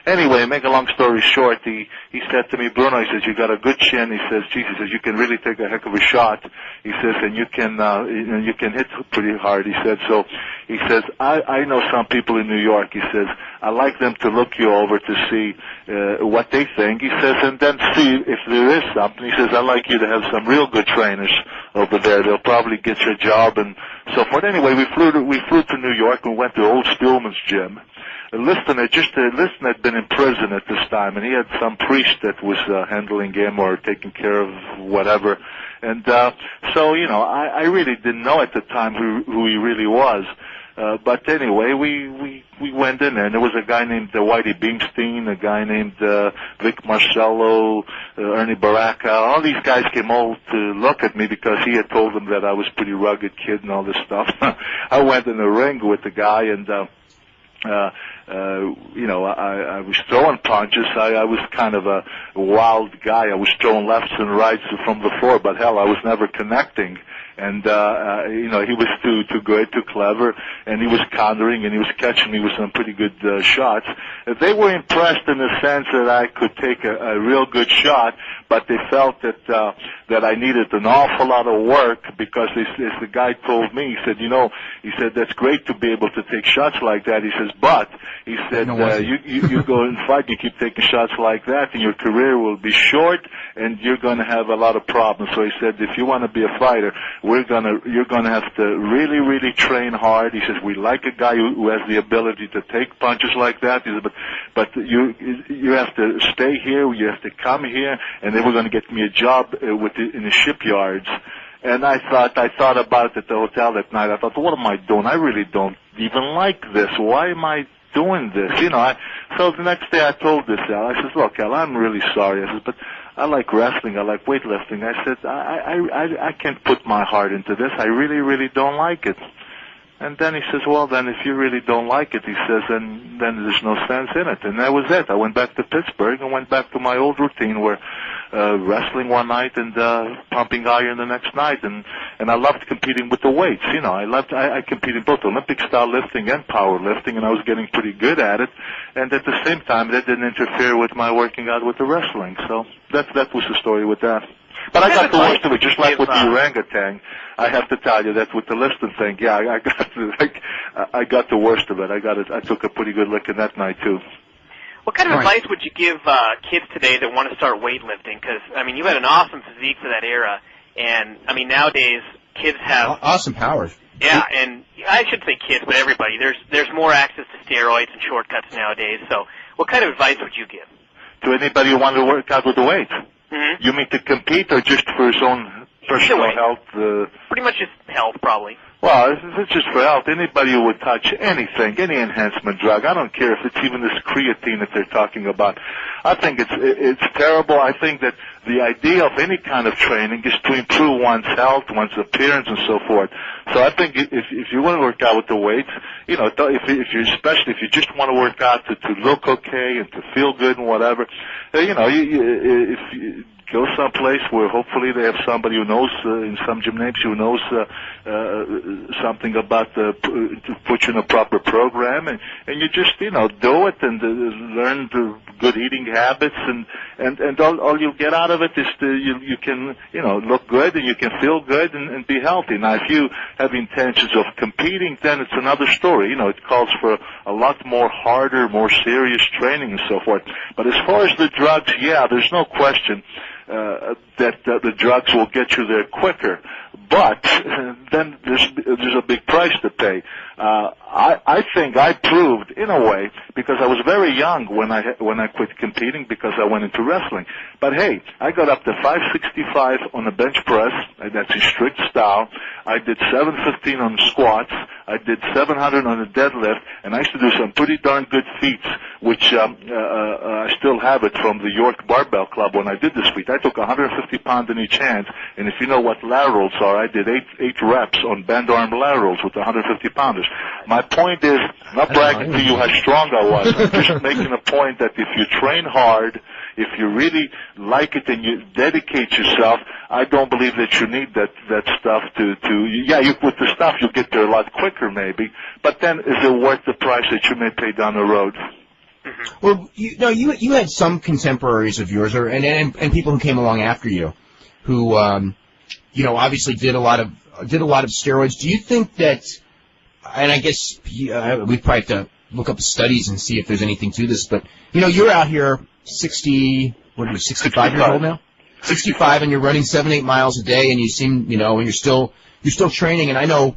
Anyway, make a long story short, he said to me, Bruno, he says, you got a good chin. He says, geez, he says, you can really take a heck of a shot. He says, and you can hit pretty hard. He said, so he says, I know some people in New York. He says, I like them to look you over to see what they think. He says, and then see if there is something. He says, I like you to have some real good trainers over there. They'll probably get you a job and so forth. Anyway, we flew to New York and went to old Stillman's gym. Liston had been in prison at this time, and he had some priest that was handling him or taking care of whatever. And so, I really didn't know at the time who he really was. But anyway, we went in there, and there was a guy named Whitey Bingstein, a guy named Vic Marcello, Ernie Baracca. All these guys came all to look at me because he had told them that I was a pretty rugged kid and all this stuff. I went in the ring with the guy, and I was throwing punches. I was kind of a wild guy. I was throwing lefts and rights from the floor, but hell, I was never connecting. And, he was too good, too clever, and he was countering, and he was catching me with some pretty good shots. They were impressed in the sense that I could take a real good shot, but they felt that I needed an awful lot of work because, as the guy told me, he said, that's great to be able to take shots like that. He says, but, he said, you go and fight, you keep taking shots like that, and your career will be short, and you're going to have a lot of problems. So he said, if you want to be a fighter, you're gonna have to really, really train hard. He says, we like a guy who has the ability to take punches like that. He said, but you have to stay here, you have to come here, and they were going to get me a job in the shipyards. And I thought about it at the hotel that night. I thought, what am I doing? I really don't even like this. Why am I doing this? So the next day I told this Al. I says, look, Al, I'm really sorry. I says, but I like wrestling. I like weightlifting. I said, I can't put my heart into this. I really, really don't like it. And then he says, well, then if you really don't like it, he says, then there's no sense in it. And that was it. I went back to Pittsburgh and went back to my old routine where wrestling one night and pumping iron the next night. And I loved competing with the weights. I competed both Olympic style lifting and power lifting, and I was getting pretty good at it. And at the same time, that didn't interfere with my working out with the wrestling. So that was the story with that. But I got the worst of it, just like with the orangutan. I have to tell you that with the Liston thing, yeah, I got the worst of it. I took a pretty good licking that night too. What kind of advice would you give kids today that want to start weightlifting? Because you had an awesome physique for that era, and nowadays kids have awesome powers. Yeah, and I should say kids, but everybody. There's more access to steroids and shortcuts nowadays. So, what kind of advice would you give to anybody who wants to work out with the weights? Mm-hmm. You mean to compete or just for his own personal health? Pretty much just health, probably. Well, if it's just for health, anybody who would touch anything, any enhancement drug, I don't care if it's even this creatine that they're talking about. I think it's terrible. I think that the idea of any kind of training is to improve one's health, one's appearance, and so forth. So I think if you want to work out with the weights, especially if you just want to work out to look okay and to feel good and whatever, if you go someplace where hopefully they have somebody who knows, in some gymnasium who knows something about to put you in a proper program, and you just do it and learn the good eating habits, and all you'll get out of it is you can look good and you can feel good and be healthy. Now, if you have intentions of competing, then it's another story. It calls for a lot more harder, more serious training and so forth. But as far as the drugs, yeah, there's no question the drugs will get you there quicker. But then there's a big price to pay. I think I proved, in a way, because I was very young when I quit competing, because I went into wrestling. But hey, I got up to 565 on the bench press. That's a strict style. I did 715 on the squats. I did 700 on the deadlift, and I used to do some pretty darn good feats, which I still have it from the York Barbell Club when I did this feat. I took 150 pounds in each hand, and if you know what laterals are, I did eight reps on bend arm laterals with 150 pounders. My point is, I'm not bragging to you how strong I was. I'm just making a point that if you train hard, if you really like it and you dedicate yourself, I don't believe that you need that stuff with the stuff you'll get there a lot quicker maybe, but then is it worth the price that you may pay down the road? Well, you had some contemporaries of yours, and people who came along after you, who obviously did a lot of steroids. Do you think that? And I guess we probably have to look up studies and see if there's anything to this. But you're out here 65 years old now, 65, and you're running 7-8 miles a day, and you seem and you're still training. And I know.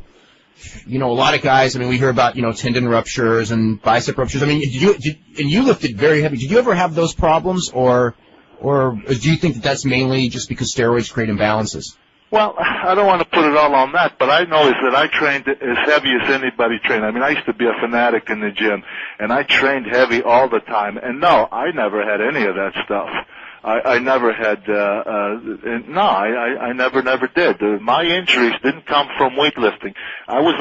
A lot of guys, we hear about, tendon ruptures and bicep ruptures. And you lifted very heavy. Did you ever have those problems, or do you think that that's mainly just because steroids create imbalances? Well, I don't want to put it all on that, but I know is that I trained as heavy as anybody trained. I used to be a fanatic in the gym, and I trained heavy all the time. And no, I never had any of that stuff. I never had, I never did. My injuries didn't come from weightlifting. I was,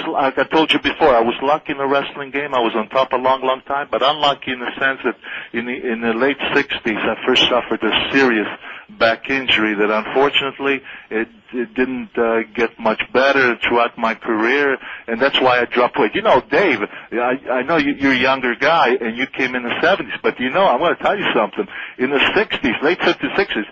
like I told you before, I was lucky in the wrestling game. I was on top a long time, but unlucky in the sense that in the late 60s, I first suffered a serious back injury that unfortunately it didn't get much better throughout my career, and that's why I dropped weight. Dave, I know you're a younger guy, and you came in the 70s, but I'm going to tell you something. In the 60s, late 50s, 60s,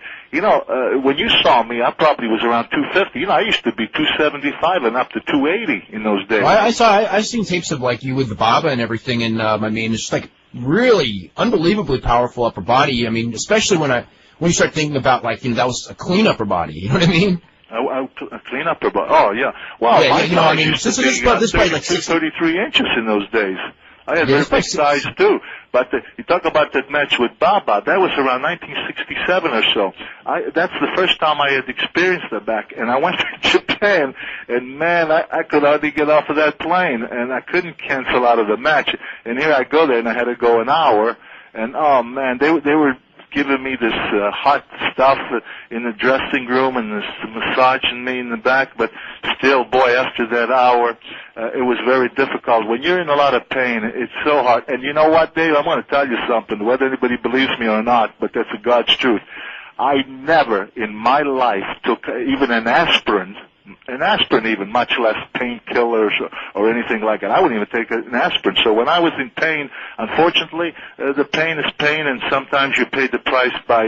when you saw me, I probably was around 250. I used to be 275 and up to 280 in those days. Well, I've seen tapes of like you with the Baba and everything, and it's just like really unbelievably powerful upper body. Especially when you start thinking about that was a clean upper body. You know what I mean? A clean upper body. Oh yeah. Well, this is probably like 33 inches in those days. I had very big size too. But you talk about that match with Baba. That was around 1967 or so. That's the first time I had experienced the back. And I went to Japan, and man, I could hardly get off of that plane, and I couldn't cancel out of the match. And here I go there, and I had to go an hour. And oh man, they were giving me this hot stuff in the dressing room and this massaging me in the back, but still, boy, after that hour, it was very difficult. When you're in a lot of pain, it's so hard. And you know what, Dave? I'm going to tell you something, whether anybody believes me or not, but that's God's truth. I never in my life took even an aspirin even, much less painkillers or anything like that. I wouldn't even take an aspirin. So when I was in pain, unfortunately, the pain is pain, and sometimes you pay the price by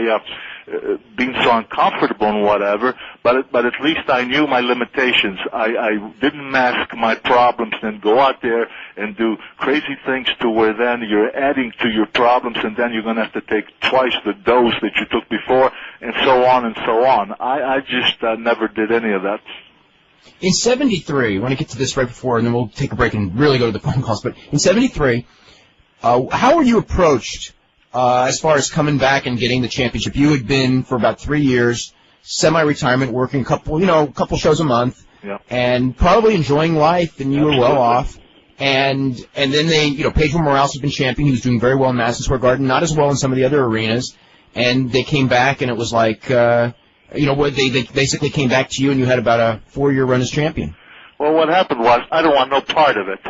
being so uncomfortable and whatever. But at least I knew my limitations. I didn't mask my problems and go out there and do crazy things to where then you're adding to your problems, and then you're going to have to take twice the dose that you took before, and so on and so on. I just never did any of that. In 73, I want to get to this right before, and then we'll take a break and really go to the phone calls, but in 73, how were you approached as far as coming back and getting the championship? You had been, for about 3 years, semi-retirement, working a couple shows a month, yeah, and probably enjoying life, and you Absolutely. were well off. And then Pedro Morales had been champion. He was doing very well in Madison Square Garden, not as well in some of the other arenas. And they came back, and it was like, they basically came back to you, and you had about a 4-year run as champion. Well, what happened was I don't want no part of it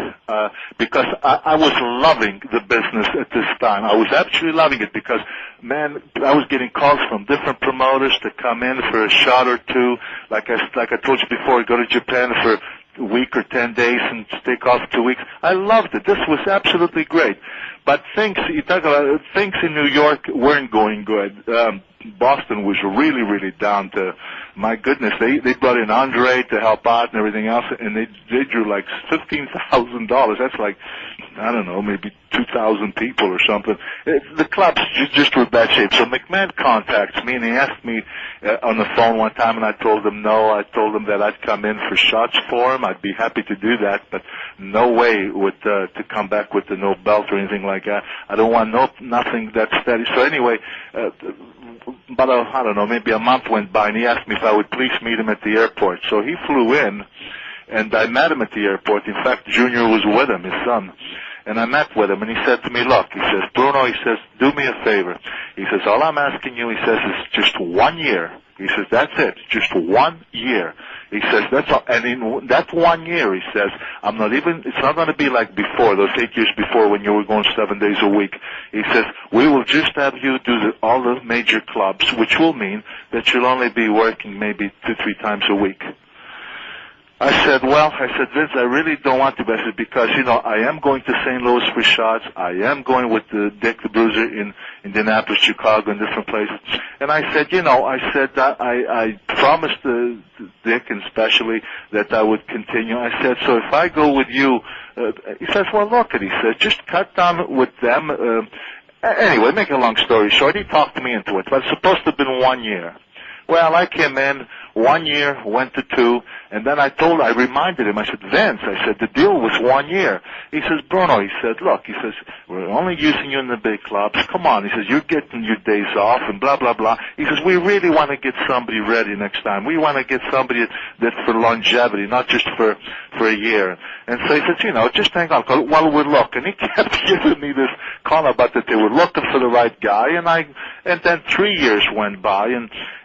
because I was loving the business at this time. I was actually loving it because, man, I was getting calls from different promoters to come in for a shot or two. Like I told you before, go to Japan for a week or 10 days and take off 2 weeks. I loved it. This was absolutely great. But things in New York weren't going good. Boston was really, really down to, my goodness, they brought in Andre to help out and everything else, and they drew like $15,000. That's like I don't know, maybe 2,000 people or something. The club's just were bad shape. So McMahon contacts me, and he asked me on the phone one time, and I told him no. I told him that I'd come in for shots for him. I'd be happy to do that, but no way to come back with the no belt or anything like that. I don't want nothing that's steady. So anyway, about I don't know, maybe a month went by, and he asked me if I would please meet him at the airport. So he flew in, and I met him at the airport. In fact, Junior was with him, his son. And I met with him, and he said to me, look, he says, Bruno, he says, do me a favor. He says, all I'm asking you, he says, is just 1 year. He says, that's it, just 1 year. He says, that's all. And in that 1 year, he says, it's not going to be like before, those 8 years before when you were going 7 days a week. He says, we will just have you do all the major clubs, which will mean that you'll only be working maybe 2-3 times a week. I said, Vince, I really don't want to, but I said, because, I am going to St. Louis for shots. I am going with Dick the Bruiser in Indianapolis, Chicago, and different places. And I said, I promised Dick, and especially, that I would continue. I said, so if I go with you, he says, well, look, and he said, just cut down with them. Anyway, make a long story short, he talked me into it, but it's supposed to have been 1 year. Well, I came in 1 year, went to 2, and then I reminded him, I said, Vince, I said, the deal was 1 year. He says, Bruno, he said, look, he says, we're only using you in the big clubs. Come on, he says, you're getting your days off and blah, blah, blah. He says, we really want to get somebody ready next time. We want to get somebody that's for longevity, not just for a year. And so he says, just hang on while we're looking. He kept giving me this call about that they were looking for the right guy, and then 3 years went by,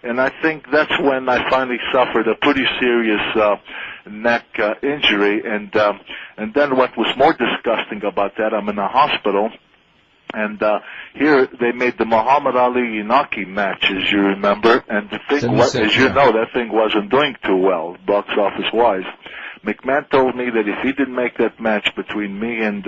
and I think that's when I finally suffered a pretty serious neck injury, and then what was more disgusting about that, I'm in a hospital, and here they made the Muhammad Ali Inaki match, as you remember, and the thing was, as you know, that thing wasn't doing too well, box office wise. McMahon told me that if he didn't make that match between me and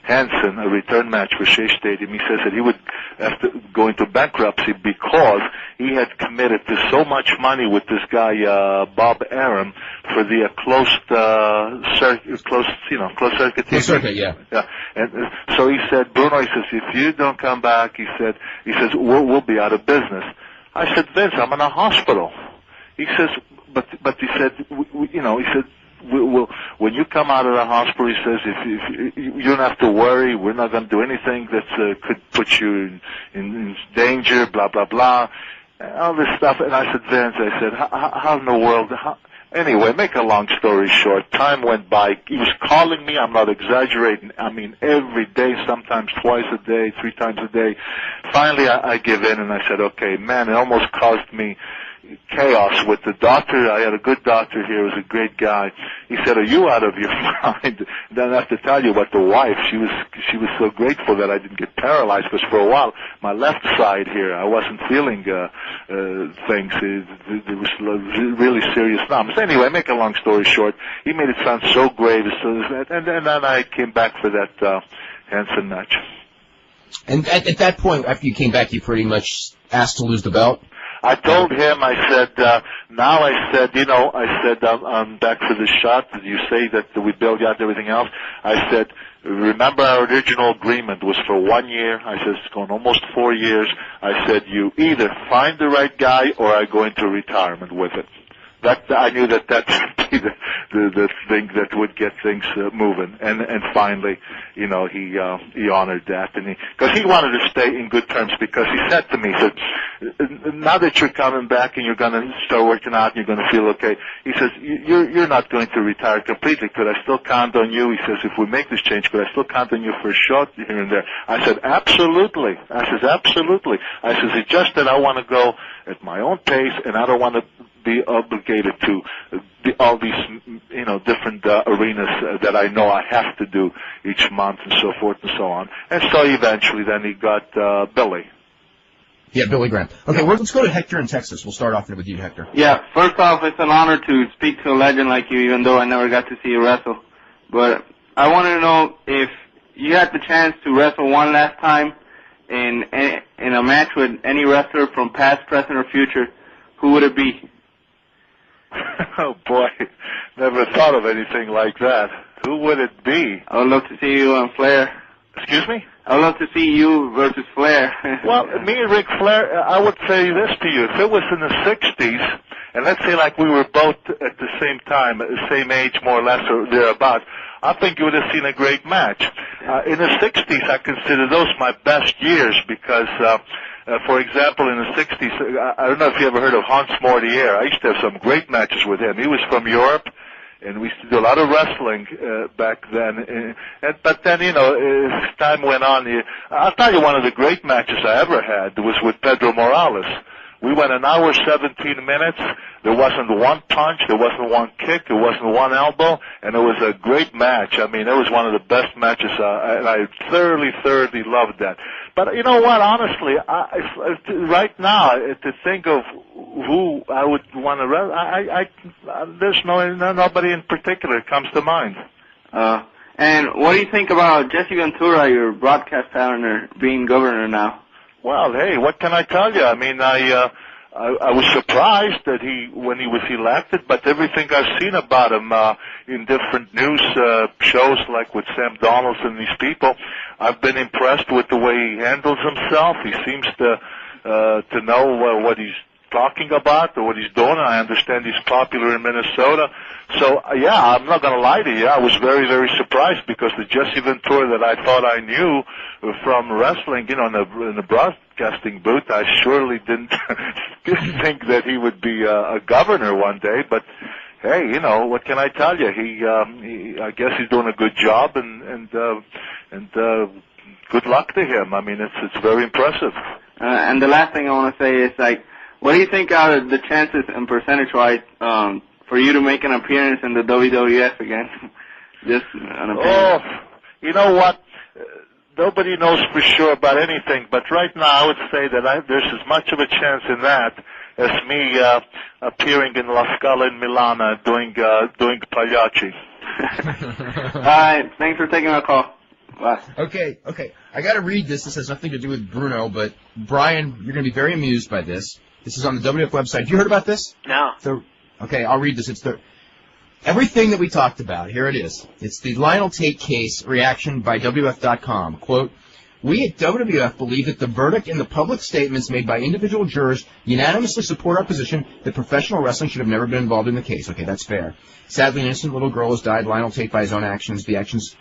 Hansen, a return match for Shea Stadium, he says that he would have to go into bankruptcy because he had committed to so much money with this guy Bob Arum for the closed circuit. Closed circuit, yeah. Yeah. And so he said, Bruno, he says, if you don't come back, he says we'll be out of business. I said, Vince, I'm in a hospital. He says, but he said, he said, when you come out of the hospital, he says, if you don't have to worry, we're not going to do anything that could put you in danger, blah, blah, blah, all this stuff. And I said, Vince, I said, how in the world, Anyway, make a long story short, time went by. He was calling me, I'm not exaggerating, I mean every day, sometimes twice a day, 3 times a day. Finally, I give in and I said, okay, man, it almost caused me chaos with the doctor. I had a good doctor here, he was a great guy. He said, are you out of your mind? Then I have to tell you about the wife. She was so grateful that I didn't get paralyzed, because for a while, my left side here, I wasn't feeling things. There was really serious numbness. Anyway, make a long story short, he made it sound so great, and then I came back for that Hansen match. And at that point, after you came back, you pretty much asked to lose the belt? I told him, I said, I'm back for the shot. You say that we bailed you out and everything else. I said, remember our original agreement was for 1 year. I said, it's going almost 4 years. I said, you either find the right guy or I go into retirement with it. I knew that would be the thing that would get things moving, and finally, he honored that, and because he wanted to stay in good terms, because he said to me, he said, now that you're coming back and you're going to start working out and you're going to feel okay, he says, you're not going to retire completely. Could I still count on you? He says, if we make this change, could I still count on you for a shot here and there? I said, absolutely. I says, absolutely. I says, it's just that I want to go at my own pace, and I don't want to be obligated to all these, different arenas that I know I have to do each month and so forth and so on. And so eventually then he got Billy. Yeah, Billy Graham. Okay, let's go to Hector in Texas. We'll start off with you, Hector. Yeah, first off, it's an honor to speak to a legend like you, even though I never got to see you wrestle. But I wanted to know if you had the chance to wrestle one last time in a match with any wrestler from past, present, or future, who would it be? Oh boy, never thought of anything like that. Who would it be? I would love to see you on Flair. Excuse me? I would love to see you versus Flair. Well, me and Ric Flair, I would say this to you. If it was in the 60s, and let's say like we were both at the same time, same age more or less, or thereabouts, I think you would have seen a great match. In the 60s, I consider those my best years because, for example, in the 60s, I don't know if you ever heard of Hans Mortier. I used to have some great matches with him. He was from Europe. And we used to do a lot of wrestling back then. But then, you know, as time went on, I'll tell you one of the great matches I ever had was with Pedro Morales. We went an hour, 17 minutes. There wasn't one punch. There wasn't one kick. There wasn't one elbow. And it was a great match. I mean, it was one of the best matches, and I thoroughly loved that. But you know what? Honestly, right now, to think of who I would want to wrestle, there's nobody in particular comes to mind. And what do you think about Jesse Ventura, your broadcast partner, being governor now? Well, hey, what can I tell you? I mean, I was surprised that when he was elected, but everything I've seen about him in different news shows, like with Sam Donaldson and these people, I've been impressed with the way he handles himself. He seems to know what he's talking about or what he's doing. I understand he's popular in Minnesota. So, yeah, I'm not going to lie to you. I was very, very surprised because the Jesse Ventura that I thought I knew from wrestling, you know, in the broadcasting booth, I surely didn't think that he would be a governor one day. But, hey, you know, what can I tell you? He I guess he's doing a good job, and good luck to him. I mean, it's very impressive. And the last thing I want to say is, like, what do you think are the chances and percentage-wise for you to make an appearance in the WWF again? Just an appearance. Oh, you know what? Nobody knows for sure about anything, but right now I would say that there's as much of a chance in that as me appearing in La Scala in Milan doing Pagliacci. All right, thanks for taking my call. Bye. Okay. I got to read this. This has nothing to do with Bruno, but Brian, you're going to be very amused by this. This is on the WWF website. Have you heard about this? No. Okay, I'll read this. It's everything that we talked about. Here it is. It's the Lionel Tate case reaction by WWF.com. Quote, "We at WWF believe that the verdict and the public statements made by individual jurors unanimously support our position that professional wrestling should have never been involved in the case." Okay, that's fair. "Sadly, an innocent little girl has died. Lionel Tate by his own actions. The actions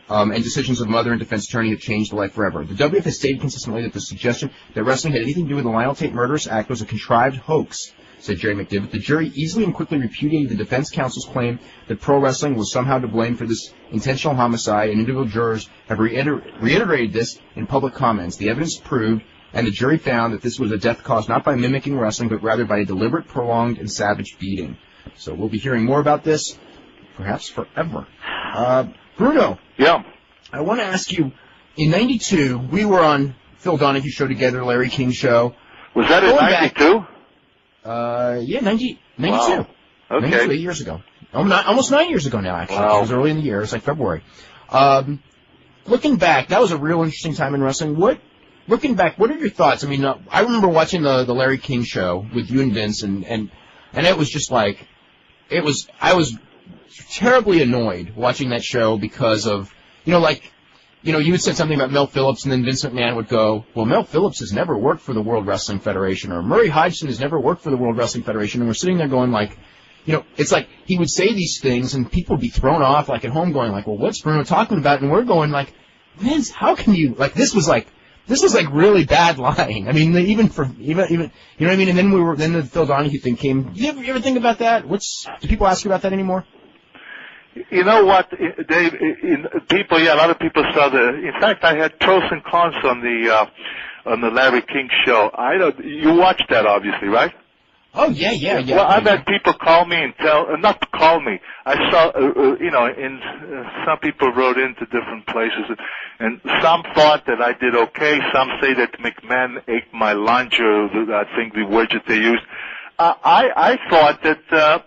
and decisions of mother and defense attorney have changed the life forever. The WWF has stated consistently that the suggestion that wrestling had anything to do with the Lionel Tate murderous act was a contrived hoax," said Jerry McDivitt. "The jury easily and quickly repudiated the defense counsel's claim that pro wrestling was somehow to blame for this intentional homicide, and individual jurors have reiterated this in public comments. The evidence proved, and the jury found, that this was a death caused not by mimicking wrestling, but rather by a deliberate, prolonged, and savage beating." So we'll be hearing more about this, perhaps forever. Bruno. Yeah. I want to ask you, in 92, we were on Phil Donahue show together, Larry King show. Was that in 92? Yeah, 92. Wow. Okay. 92, 8 years ago. Almost 9 years ago now, actually. Wow. It was early in the year. It was like February. Looking back, that was a real interesting time in wrestling. Looking back, what are your thoughts? I mean, I remember watching the Larry King show with you and Vince, and it was just like, I was terribly annoyed watching that show because of, you had said something about Mel Phillips, and then Vince McMahon would go, "Well, Mel Phillips has never worked for the World Wrestling Federation," or "Murray Hodgson has never worked for the World Wrestling Federation," and we're sitting there going like, it's like he would say these things, and people would be thrown off, like at home going like, "Well, what's Bruno talking about?" And we're going like, "Vince, how can you, like, this was like really bad lying." I mean, even, you know what I mean? And then the Phil Donahue thing came. You ever think about that? Do people ask you about that anymore? You know what, Dave? A lot of people saw in fact, I had pros and cons on the Larry King show. You watched that, obviously, right? Oh yeah. Well, I've had people call me and not call me. I saw, some people wrote into different places, and some thought that I did okay. Some say that McMahon ate my lunch, or I think the words that they used. I thought that.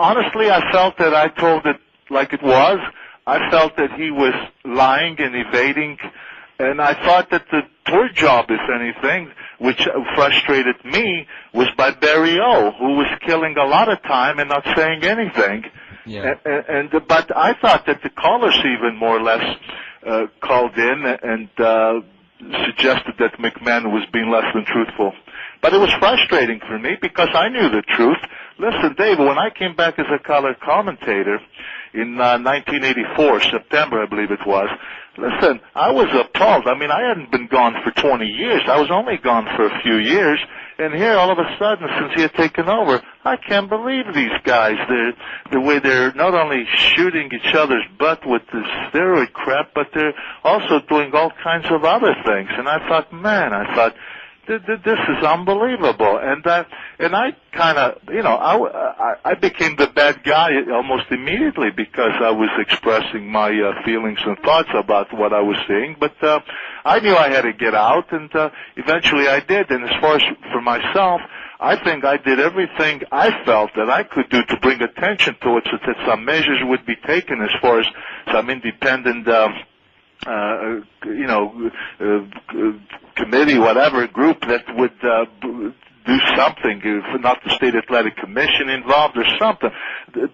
Honestly, I felt that I told it like it was. I felt that he was lying and evading, and I thought that the tour job, if anything, which frustrated me, was by Barry O, who was killing a lot of time and not saying anything. Yeah. But I thought that the callers even more or less called in and suggested that McMahon was being less than truthful. But it was frustrating for me because I knew the truth. Listen, Dave, when I came back as a color commentator in 1984, September, I believe it was, listen, I was appalled. I mean, I hadn't been gone for 20 years. I was only gone for a few years. And here, all of a sudden, since he had taken over, I can't believe these guys. The way they're not only shooting each other's butt with this steroid crap, but they're also doing all kinds of other things. And I thought, this is unbelievable. And I kind of, I became the bad guy almost immediately because I was expressing my feelings and thoughts about what I was seeing. But I knew I had to get out, and eventually I did. And as far as for myself, I think I did everything I felt that I could do to bring attention to it, so that some measures would be taken as far as some independent committee, whatever, group that would do something, not the State Athletic Commission involved or something,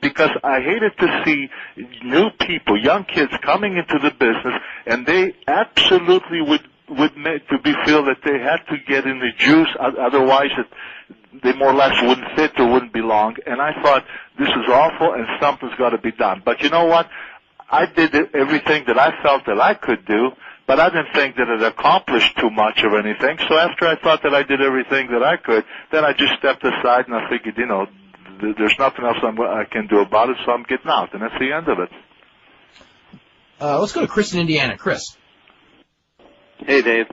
because I hated to see new people, young kids coming into the business, and they absolutely would make to be feel that they had to get in the juice, otherwise they more or less wouldn't fit or wouldn't belong. And I thought, this is awful and something's got to be done. But you know what? I did everything that I felt that I could do, but I didn't think that it accomplished too much of anything. So after I thought that I did everything that I could, then I just stepped aside and I figured, there's nothing else I can do about it, so I'm getting out, and that's the end of it. Let's go to Chris in Indiana. Chris. Hey, Dave.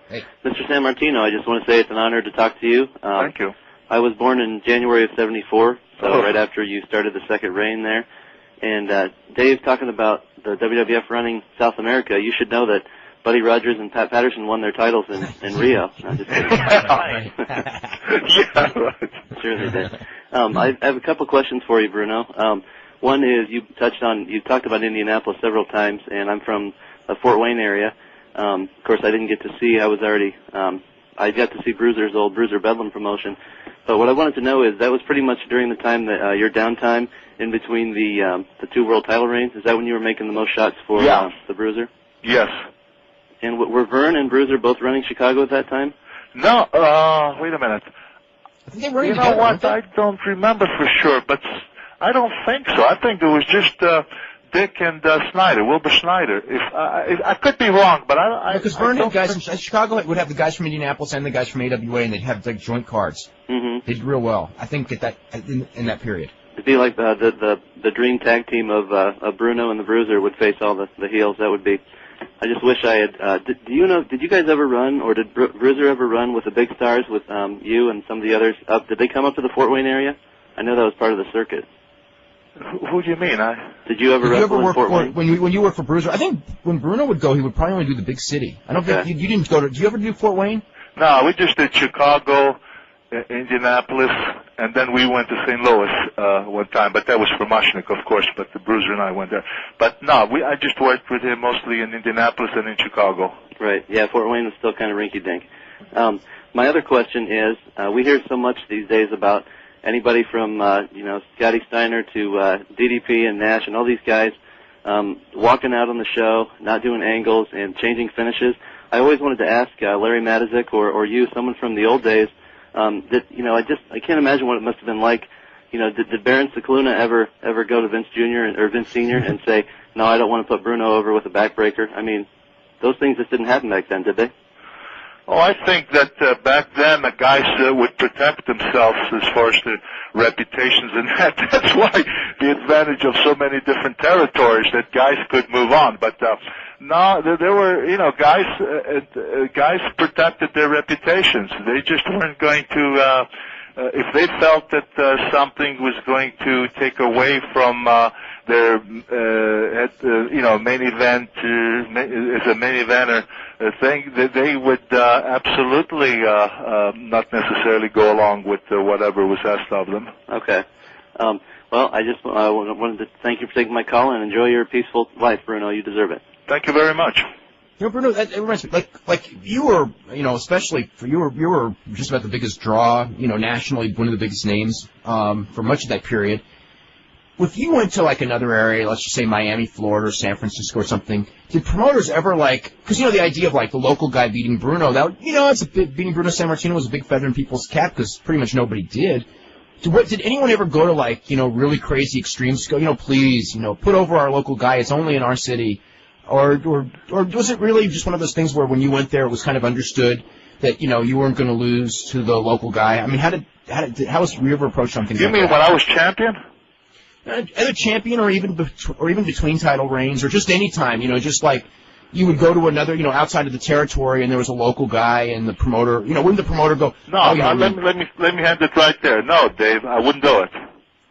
Hey. Mr. Sammartino, I just want to say it's an honor to talk to you. Thank you. I was born in January of '74, so Oh. right after you started the second reign there. And Dave, talking about the WWF running South America, you should know that Buddy Rogers and Pat Patterson won their titles in Rio. No, just kidding. Yeah, right. Sure they did. I have a couple questions for you, Bruno. One is you talked about Indianapolis several times, and I'm from the Fort Wayne area. Of course, I didn't get to see. I got to see Bruiser's old Bruiser Bedlam promotion. But what I wanted to know is that was pretty much during the time that your downtime in between the two world title reigns. Is that when you were making the most shots for the Bruiser? Yes. And were Vern and Bruiser both running Chicago at that time? No, wait a minute. I think they were You know together, what? weren't they? I don't remember for sure, but I don't think so. I think it was just Dick and Snyder, Wilbur Snyder. If I could be wrong, but Because Vern had guys from Chicago would have the guys from Indianapolis and the guys from AWA, and they'd have like joint cards. Mm-hmm. They did real well, I think, in that period. It'd be like the dream tag team of Bruno and the Bruiser would face all the heels. That would be. I just wish I had. Did you guys ever run, or did Bruiser ever run with the Big Stars with you and some of the others up? Did they come up to the Fort Wayne area? I know that was part of the circuit. Who do you mean? Did you ever wrestle in Fort Wayne? When you worked for Bruiser? I think when Bruno would go, he would probably only do the big city. I don't think you didn't go to. Did you ever do Fort Wayne? No, we just did Chicago, Indianapolis, and then we went to St. Louis one time. But that was for Mushnick, of course. But the Bruiser and I went there. But no, I just worked with him mostly in Indianapolis and in Chicago. Right. Yeah, Fort Wayne was still kind of rinky-dink. My other question is, we hear so much these days about anybody from, Scotty Steiner to DDP and Nash and all these guys walking out on the show, not doing angles and changing finishes. I always wanted to ask Larry Matazik or you, someone from the old days, I can't imagine what it must have been like. Did Baron Cicluna ever go to Vince Jr. or Vince Sr. and say, no, I don't want to put Bruno over with a backbreaker? I mean, those things just didn't happen back then, did they? Oh, I think that back then the guys would protect themselves as far as the reputations and that. That's why the advantage of so many different territories that guys could move on. But no, there were guys protected their reputations. They just weren't going to. If they felt that something was going to take away from their main event as a main eventer thing, that they would absolutely not necessarily go along with whatever was asked of them. Okay. Well, I just wanted to thank you for taking my call and enjoy your peaceful life, Bruno. You deserve it. Thank you very much. Bruno, it reminds me, like you were, especially you were just about the biggest draw, nationally, one of the biggest names for much of that period. if you went to like another area, let's just say Miami, Florida, or San Francisco or something, did promoters ever because the idea of like the local guy beating Bruno, beating Bruno Sammartino was a big feather in people's cap because pretty much nobody did. Did anyone ever go to like, really crazy extremes? Go, please, put over our local guy. It's only in our city. Or was it really just one of those things where when you went there, it was kind of understood that, you weren't going to lose to the local guy? I mean, how was you ever approach something? You mean when I was champion? Either champion or even between title reigns or just any time, just like you would go to another, outside of the territory and there was a local guy and the promoter, wouldn't the promoter go? No, let me hand it right there. No, Dave, I wouldn't do it.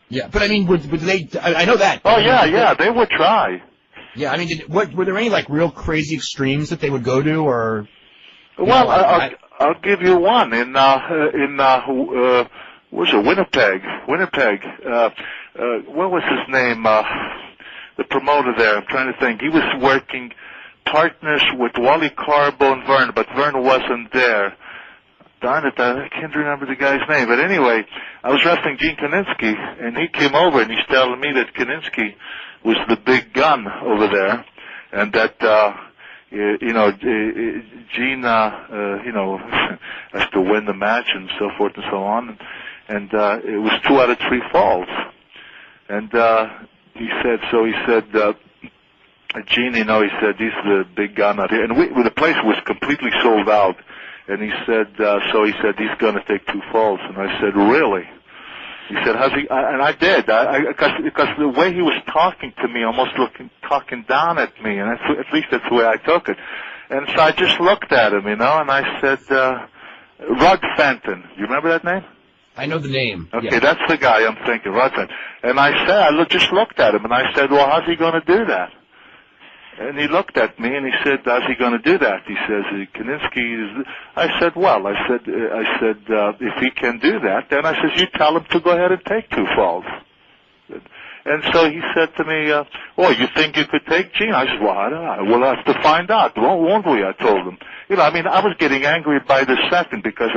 Yeah, but I mean, would they? I know that. Oh yeah, they would try. Yeah, I mean, were there any like real crazy extremes that they would go to, or? Well, I'll give you one in where's it? Winnipeg. What was his name? The promoter there. I'm trying to think. He was working partners with Wally Carbo and Vern, but Vern wasn't there. Darn it, I can't remember the guy's name. But anyway, I was wrestling Gene Kaninsky, and he came over and he's telling me that Kaninsky was the big gun over there, and that Gene has to win the match and so forth and so on. And it was 2 out of 3 falls. And he said, Gene, he said, he's the big gun out here. And the place was completely sold out. And he said, he's going to take 2 falls. And I said, really? He said, how's he? And I did, because the way he was talking to me, almost talking down at me, and at least that's the way I took it. And so I just looked at him, and I said, Rod Fenton. You remember that name? I know the name. Okay, yeah. That's the guy I'm thinking, Rod Fenton. And I just looked at him, and I said, well, how's he going to do that? And he looked at me and he said, how's he going to do that? He says, Kaninsky is... I said, if he can do that, then I says, you tell him to go ahead and take 2 falls. And so he said to me, you think you could take Gene? I said, well, I don't know. We'll have to find out, won't we? I told him. I was getting angry by the second because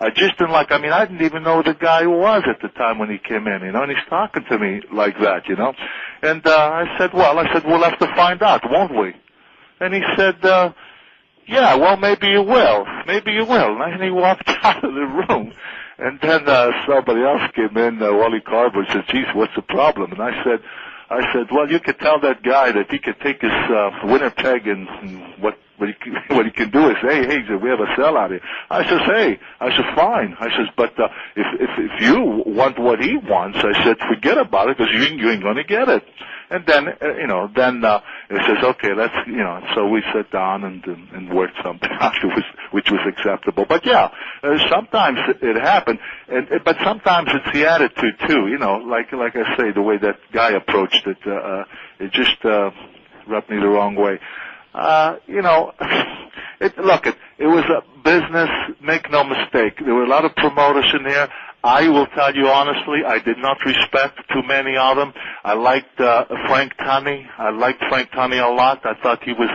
I just didn't I didn't even know who the guy was at the time when he came in, and he's talking to me like that, And I said, we'll have to find out, won't we? And he said, yeah, well, maybe you will. Maybe you will. And he walked out of the room. And then somebody else came in, Wally Carver, and said, geez, what's the problem? And I said, well, you could tell that guy that he could take his winner peg and what he can do is, hey, we have a sellout here. I said, fine. I says, but if you want what he wants, I said, forget about it because you ain't going to get it. And then, it says, okay, let's, so we sat down and worked something out, which was acceptable. But yeah, sometimes it happened, but sometimes it's the attitude too, like I say, the way that guy approached it, it just, rubbed me the wrong way. It was a business, make no mistake. There were a lot of promoters in here. I will tell you honestly, I did not respect too many of them. I liked Frank Tunney. I liked Frank Tunney a lot. I thought he was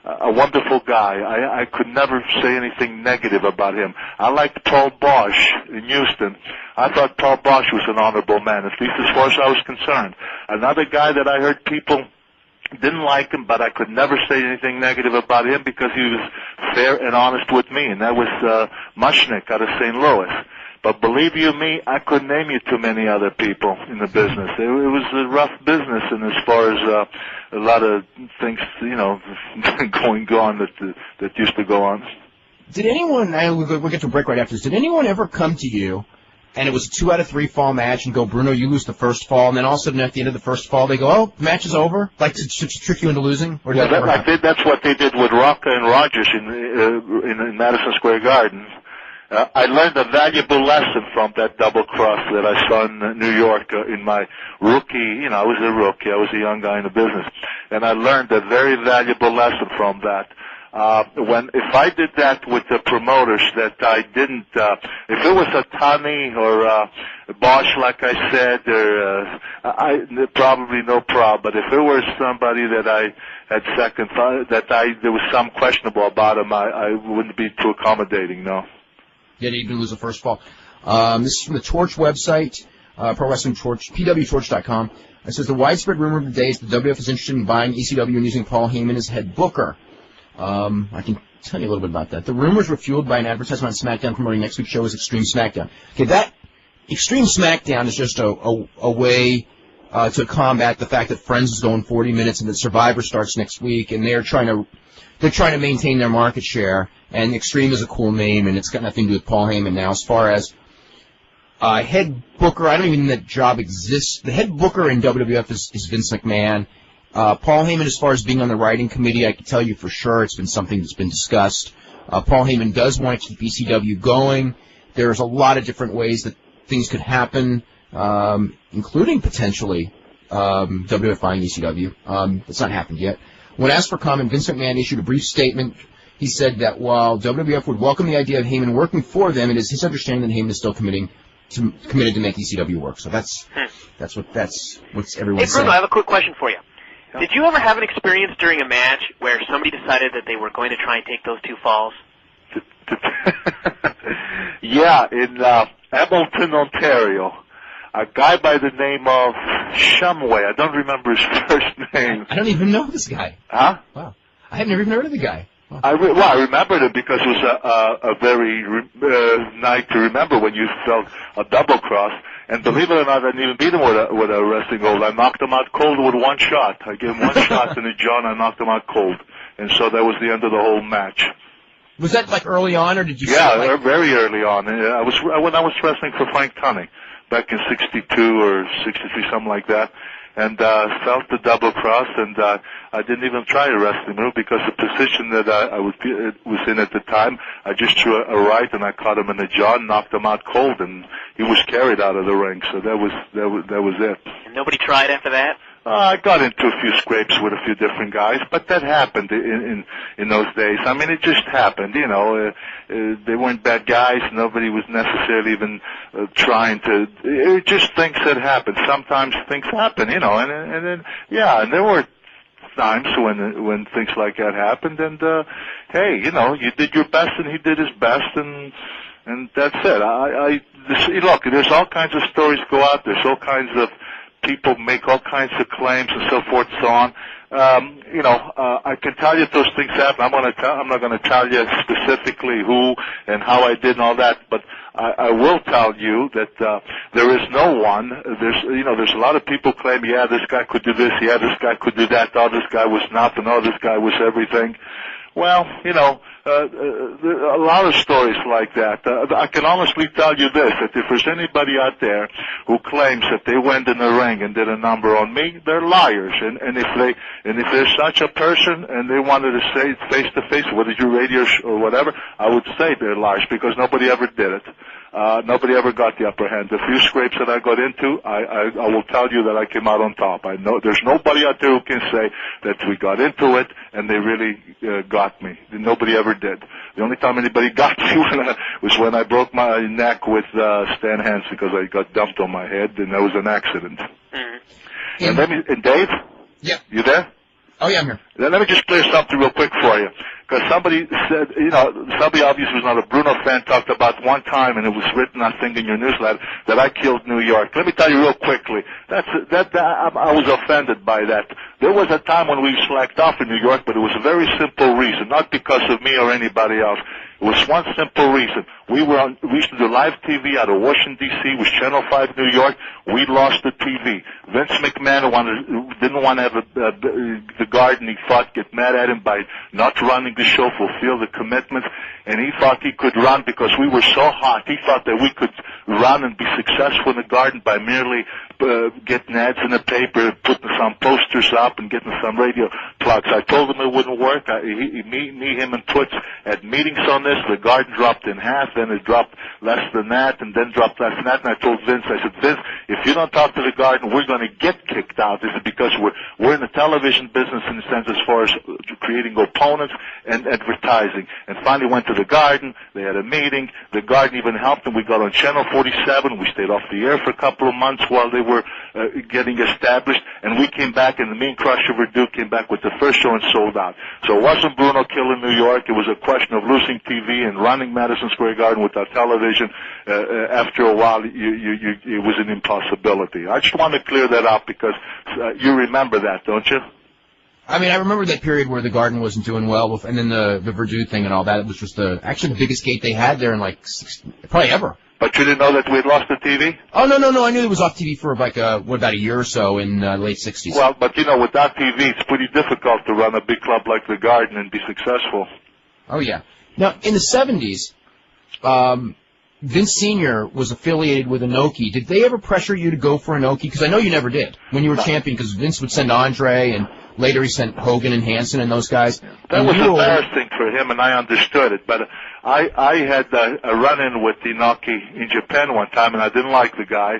a wonderful guy. I could never say anything negative about him. I liked Paul Bosch in Houston. I thought Paul Bosch was an honorable man, at least as far as I was concerned. Another guy that I heard people didn't like him, but I could never say anything negative about him because he was fair and honest with me, and that was Mushnick out of St. Louis. But believe you me, I couldn't name you too many other people in the business. It was a rough business, and as far as a lot of things, going on that used to go on. Did anyone? We'll get to a break right after this. Did anyone ever come to you, and it was a 2 out of 3 fall match, and go, Bruno, you lose the first fall, and then all of a sudden at the end of the first fall they go, oh, the match is over, like to trick you into losing? Or that's what they did with Rocca and Rogers in Madison Square Garden. I learned a valuable lesson from that double cross that I saw in New York in my rookie. I was a rookie. I was a young guy in the business, and I learned a very valuable lesson from that. If I did that with the promoters that I didn't, if it was a Tunney or a Bosch, like I said, or probably no problem. But if it was somebody that I had second thought, there was some questionable about him, I wouldn't be too accommodating. No. Yeah, you didn't lose the first fall. This is from the Torch website. Pro Wrestling Torch, PWTorch.com. It says the widespread rumor of the day is the WWF is interested in buying ECW and using Paul Heyman as head booker. I can tell you a little bit about that. The rumors were fueled by an advertisement on SmackDown promoting next week's show as Extreme SmackDown. Okay, that Extreme SmackDown is just a way to combat the fact that Friends is going 40 minutes and that Survivor starts next week, and they're trying to maintain their market share. And Extreme is a cool name, and it's got nothing to do with Paul Heyman now. As far as head booker, I don't even know that job exists. The head booker in WWF is Vince McMahon. Paul Heyman, as far as being on the writing committee, I can tell you for sure it's been something that's been discussed. Paul Heyman does want to keep ECW going. There's a lot of different ways that things could happen, including potentially WWF buying ECW. It's not happened yet. When asked for comment, Vince McMahon issued a brief statement. He said that while WWF would welcome the idea of Heyman working for them, it is his understanding that Heyman is still committed to make ECW work. So that's what everyone's saying. Hey, Bruno, I have a quick question for you. Did you ever have an experience during a match where somebody decided that they were going to try and take those two falls? Yeah, in Hamilton, Ontario. A guy by the name of Shumway. I don't remember his first name. I don't even know this guy. Huh? Wow. I have never even heard of the guy. Wow. I remembered it because it was a very night to remember when you felt a double cross. And believe it or not, I didn't even beat him with a wrestling hold. I knocked him out cold with one shot. I gave him one shot in the jaw and I knocked him out cold. And so that was the end of the whole match. Was that like early on, or did you? Yeah, very early on. When I was wrestling for Frank Tunney back in '62 or '63, something like that. And felt the double cross, and I didn't even try a wrestling move because the position that I was in at the time, I just threw a right and I caught him in the jaw and knocked him out cold, and he was carried out of the ring. So that was it. And nobody tried after that? I got into a few scrapes with a few different guys, but that happened in those days. I mean, it just happened, you know. They weren't bad guys. Nobody was necessarily even trying to. It just things that happen. Sometimes things happen, you know. And then and there were times when things like that happened. And hey, you know, you did your best, and he did his best, and that's it. Look, there's all kinds of stories go out. There's all kinds of people make all kinds of claims and so forth and so on. You know, I can tell you if those things happen. I'm not going to tell you specifically who and how I did and all that, but I will tell you that there is no one. There's a lot of people claim, yeah, this guy could do this, yeah, this guy could do that, oh, this guy was nothing, oh, this guy was everything. Well, you know, a lot of stories like that. I can honestly tell you this, that if there's anybody out there who claims that they went in the ring and did a number on me, they're liars. And if there's such a person and they wanted to say it face to face, whether it's your radio or whatever, I would say they're liars because nobody ever did it. Nobody ever got the upper hand. The few scrapes that I got into, I will tell you that I came out on top. I know there's nobody out there who can say that we got into it and they really got me. Nobody ever did. The only time anybody got me was when I broke my neck with Stan Hansen because I got dumped on my head, and that was an accident. Mm-hmm. And Dave? Yeah. You there? Oh, yeah, I'm here. Let me just clear something real quick for you. Because somebody said, you know, somebody obviously was not a Bruno fan, talked about one time, and it was written, I think, in your newsletter, that I killed New York. Let me tell you real quickly. I was offended by that. There was a time when we slacked off in New York, but it was a very simple reason, not because of me or anybody else. It was one simple reason. We used to do live TV out of Washington, D.C., was Channel 5 New York. We lost the TV. Vince McMahon didn't want to have the Garden. He thought, get mad at him by not running the show, fulfill the commitments, and he thought he could run because we were so hot. He thought that we could run and be successful in the Garden by merely getting ads in the paper, putting some posters up, and getting some radio plugs. I told him it wouldn't work. Him, and Toots had meetings on this. The Garden dropped in half, then it dropped less than that, and then dropped less than that. And I told Vince, I said, Vince, if you don't talk to the Garden, we're going to get kicked out. Is it because we're in the television business in the sense as far as creating opponents and advertising? And finally went to the Garden. They had a meeting. The Garden even helped them. We got on Channel 47. We stayed off the air for a couple of months while they were getting established, and we came back, and me and Crusher Verdue came back with the first show and sold out. So it wasn't Bruno killing New York. It was a question of losing TV and running Madison Square Garden without television. After a while, it was an impossibility. I just want to clear that up because you remember that, don't you? I mean, I remember that period where the Garden wasn't doing well, and then the Verdue thing and all that. It was just actually the biggest gate they had there in probably ever. But you didn't know that we had lost the TV? Oh, no. I knew it was off TV for about a year or so in late 60s. Well, but without TV, it's pretty difficult to run a big club like the Garden and be successful. Oh, yeah. Now, in the 70s, Vince Sr. was affiliated with Inoki. Did they ever pressure you to go for Inoki? Because I know you never did when you were champion, because Vince would send Andre, and later he sent Hogan and Hansen and those guys. That was embarrassing for him, and I understood it. But I had a run-in with Inoki in Japan one time, and I didn't like the guy.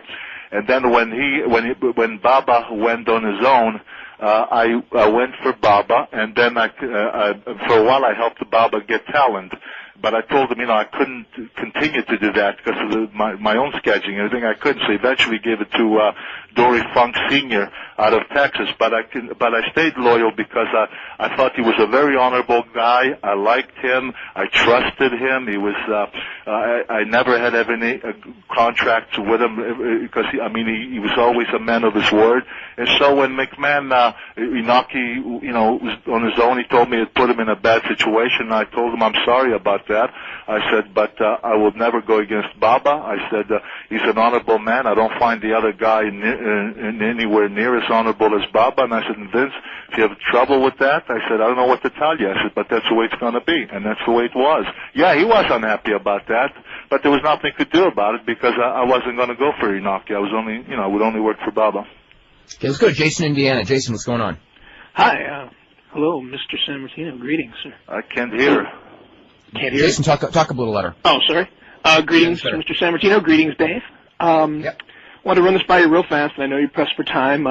And then when Baba went on his own, I went for Baba, and then for a while I helped Baba get talent. But I told him, I couldn't continue to do that because of my own scheduling and everything. I couldn't, so eventually gave it to Dory Funk Sr. out of Texas. But I stayed loyal because I thought he was a very honorable guy. I liked him. I trusted him. He was. I never had any contracts with him because he was always a man of his word. And so when McMahon Inoki, was on his own, he told me it put him in a bad situation. I told him I'm sorry about that. I said, but I will never go against Baba. I said, he's an honorable man. I don't find the other guy anywhere near as honorable as Baba. And I said, Vince, if you have trouble with that, I said, I don't know what to tell you. I said, but that's the way it's going to be. And that's the way it was. Yeah, he was unhappy about that, but there was nothing to do about it because I wasn't going to go for Inoki. I was only, I would only work for Baba. Okay, let's go to Jason, Indiana. Jason, what's going on? Hi. Hello, Mr. Sammartino. Greetings, sir. I can't hear. Can't hear. Jason, talk a little louder. Oh, sorry. Greetings, Mr. Sammartino. Greetings, Dave. Yep. Want to run this by you real fast, and I know you're pressed for time.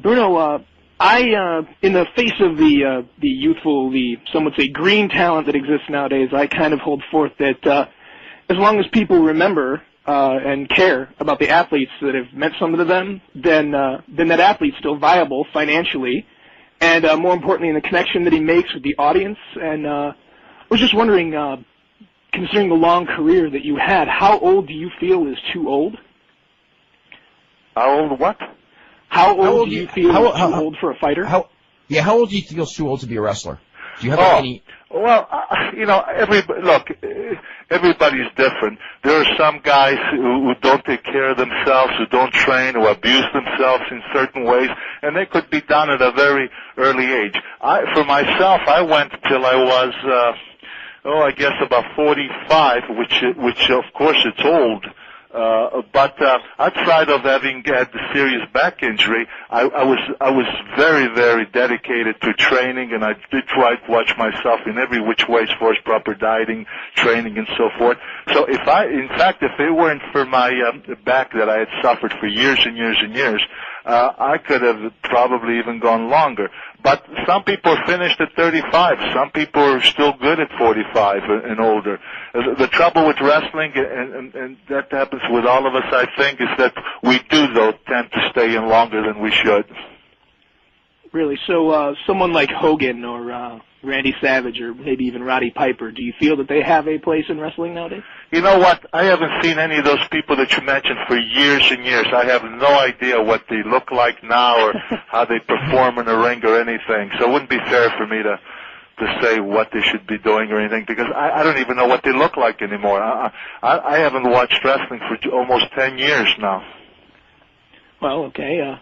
Bruno, I, in the face of the youthful, some would say green talent that exists nowadays, I kind of hold forth that as long as people remember and care about the athletes that have meant something to them, then that athlete's still viable financially, and more importantly, in the connection that he makes with the audience. And I was just wondering, considering the long career that you had, how old do you feel is too old? How old what? How old do you feel is too old for a fighter? How old do you feel is too old to be a wrestler? Do you have any? Well, everybody's different. There are some guys who don't take care of themselves, who don't train, who abuse themselves in certain ways, and they could be done at a very early age. For myself, I went till I was, I guess about 45, which of course it's old. But outside of having had the serious back injury, I was very, very dedicated to training, and I did try to watch myself in every which way as far as proper dieting, training, and so forth. So if it weren't for my back that I had suffered for years and years and years, I could have probably even gone longer. But some people are finished at 35. Some people are still good at 45 and older. The trouble with wrestling, and that happens with all of us, I think, is that we do, though, tend to stay in longer than we should. Really? So someone like Hogan or Randy Savage or maybe even Roddy Piper, do you feel that they have a place in wrestling nowadays? You know what? I haven't seen any of those people that you mentioned for years and years. I have no idea what they look like now or how they perform in the ring or anything. So it wouldn't be fair for me to say what they should be doing or anything, because I don't even know what they look like anymore. I haven't watched wrestling for almost 10 years now. Well, okay.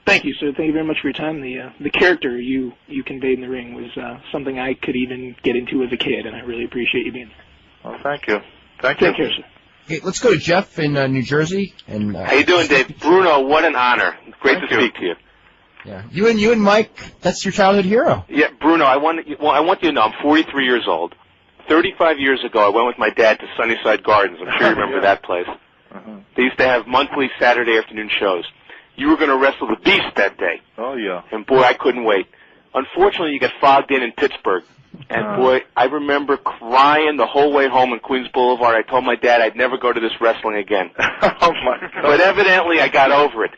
Thank you, sir. Thank you very much for your time. The character you conveyed in the ring was something I could even get into as a kid, and I really appreciate you being there. Well, thank you. Thank you. Take care, sir. Okay, let's go to Jeff in New Jersey. And how you doing, Dave? Bruno, what an honor. Great to speak to you. Yeah, you and Mike, that's your childhood hero. Yeah, Bruno, I want you to know I'm 43 years old. 35 years ago, I went with my dad to Sunnyside Gardens. I'm sure you remember that place. Uh-huh. They used to have monthly Saturday afternoon shows. You were going to wrestle the Beast that day. Oh, yeah. And, boy, I couldn't wait. Unfortunately, you got fogged in Pittsburgh. And boy, I remember crying the whole way home in Queens Boulevard. I told my dad I'd never go to this wrestling again. Oh my God! But evidently, I got over it.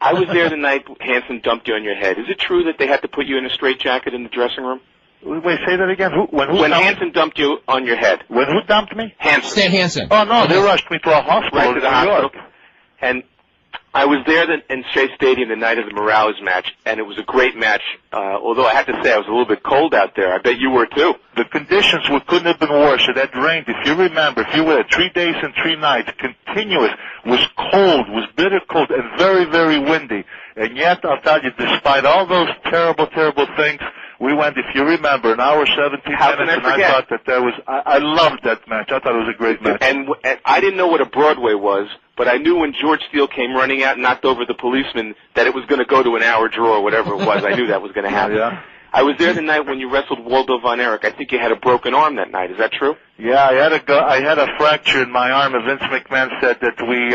I was there the night Hanson dumped you on your head. Is it true that they had to put you in a straitjacket in the dressing room? Wait, say that again. When Hanson dumped you on your head. When who dumped me? Hanson. Stan Hansen. Oh no, they rushed me to a hospital Right to the in New hospital. York. And I was there in Shea Stadium the night of the Morales match, and it was a great match. Although I have to say I was a little bit cold out there. I bet you were too. The conditions couldn't have been worse. It had rained. If you remember, if you were there 3 days and 3 nights, continuous, was cold, was bitter cold, and very, very windy. And yet, I'll tell you, despite all those terrible, terrible things, we went, if you remember, an hour 17 How minutes, can I forget? I thought that was, I loved that match. I thought it was a great match. And I didn't know what a Broadway was, but I knew when George Steele came running out and knocked over the policeman that it was going to go to an hour draw or whatever it was. I knew that was going to happen. Yeah. I was there the night when you wrestled Waldo Von Erich. I think you had a broken arm that night. Is that true? Yeah, I had a fracture in my arm, and Vince McMahon said that we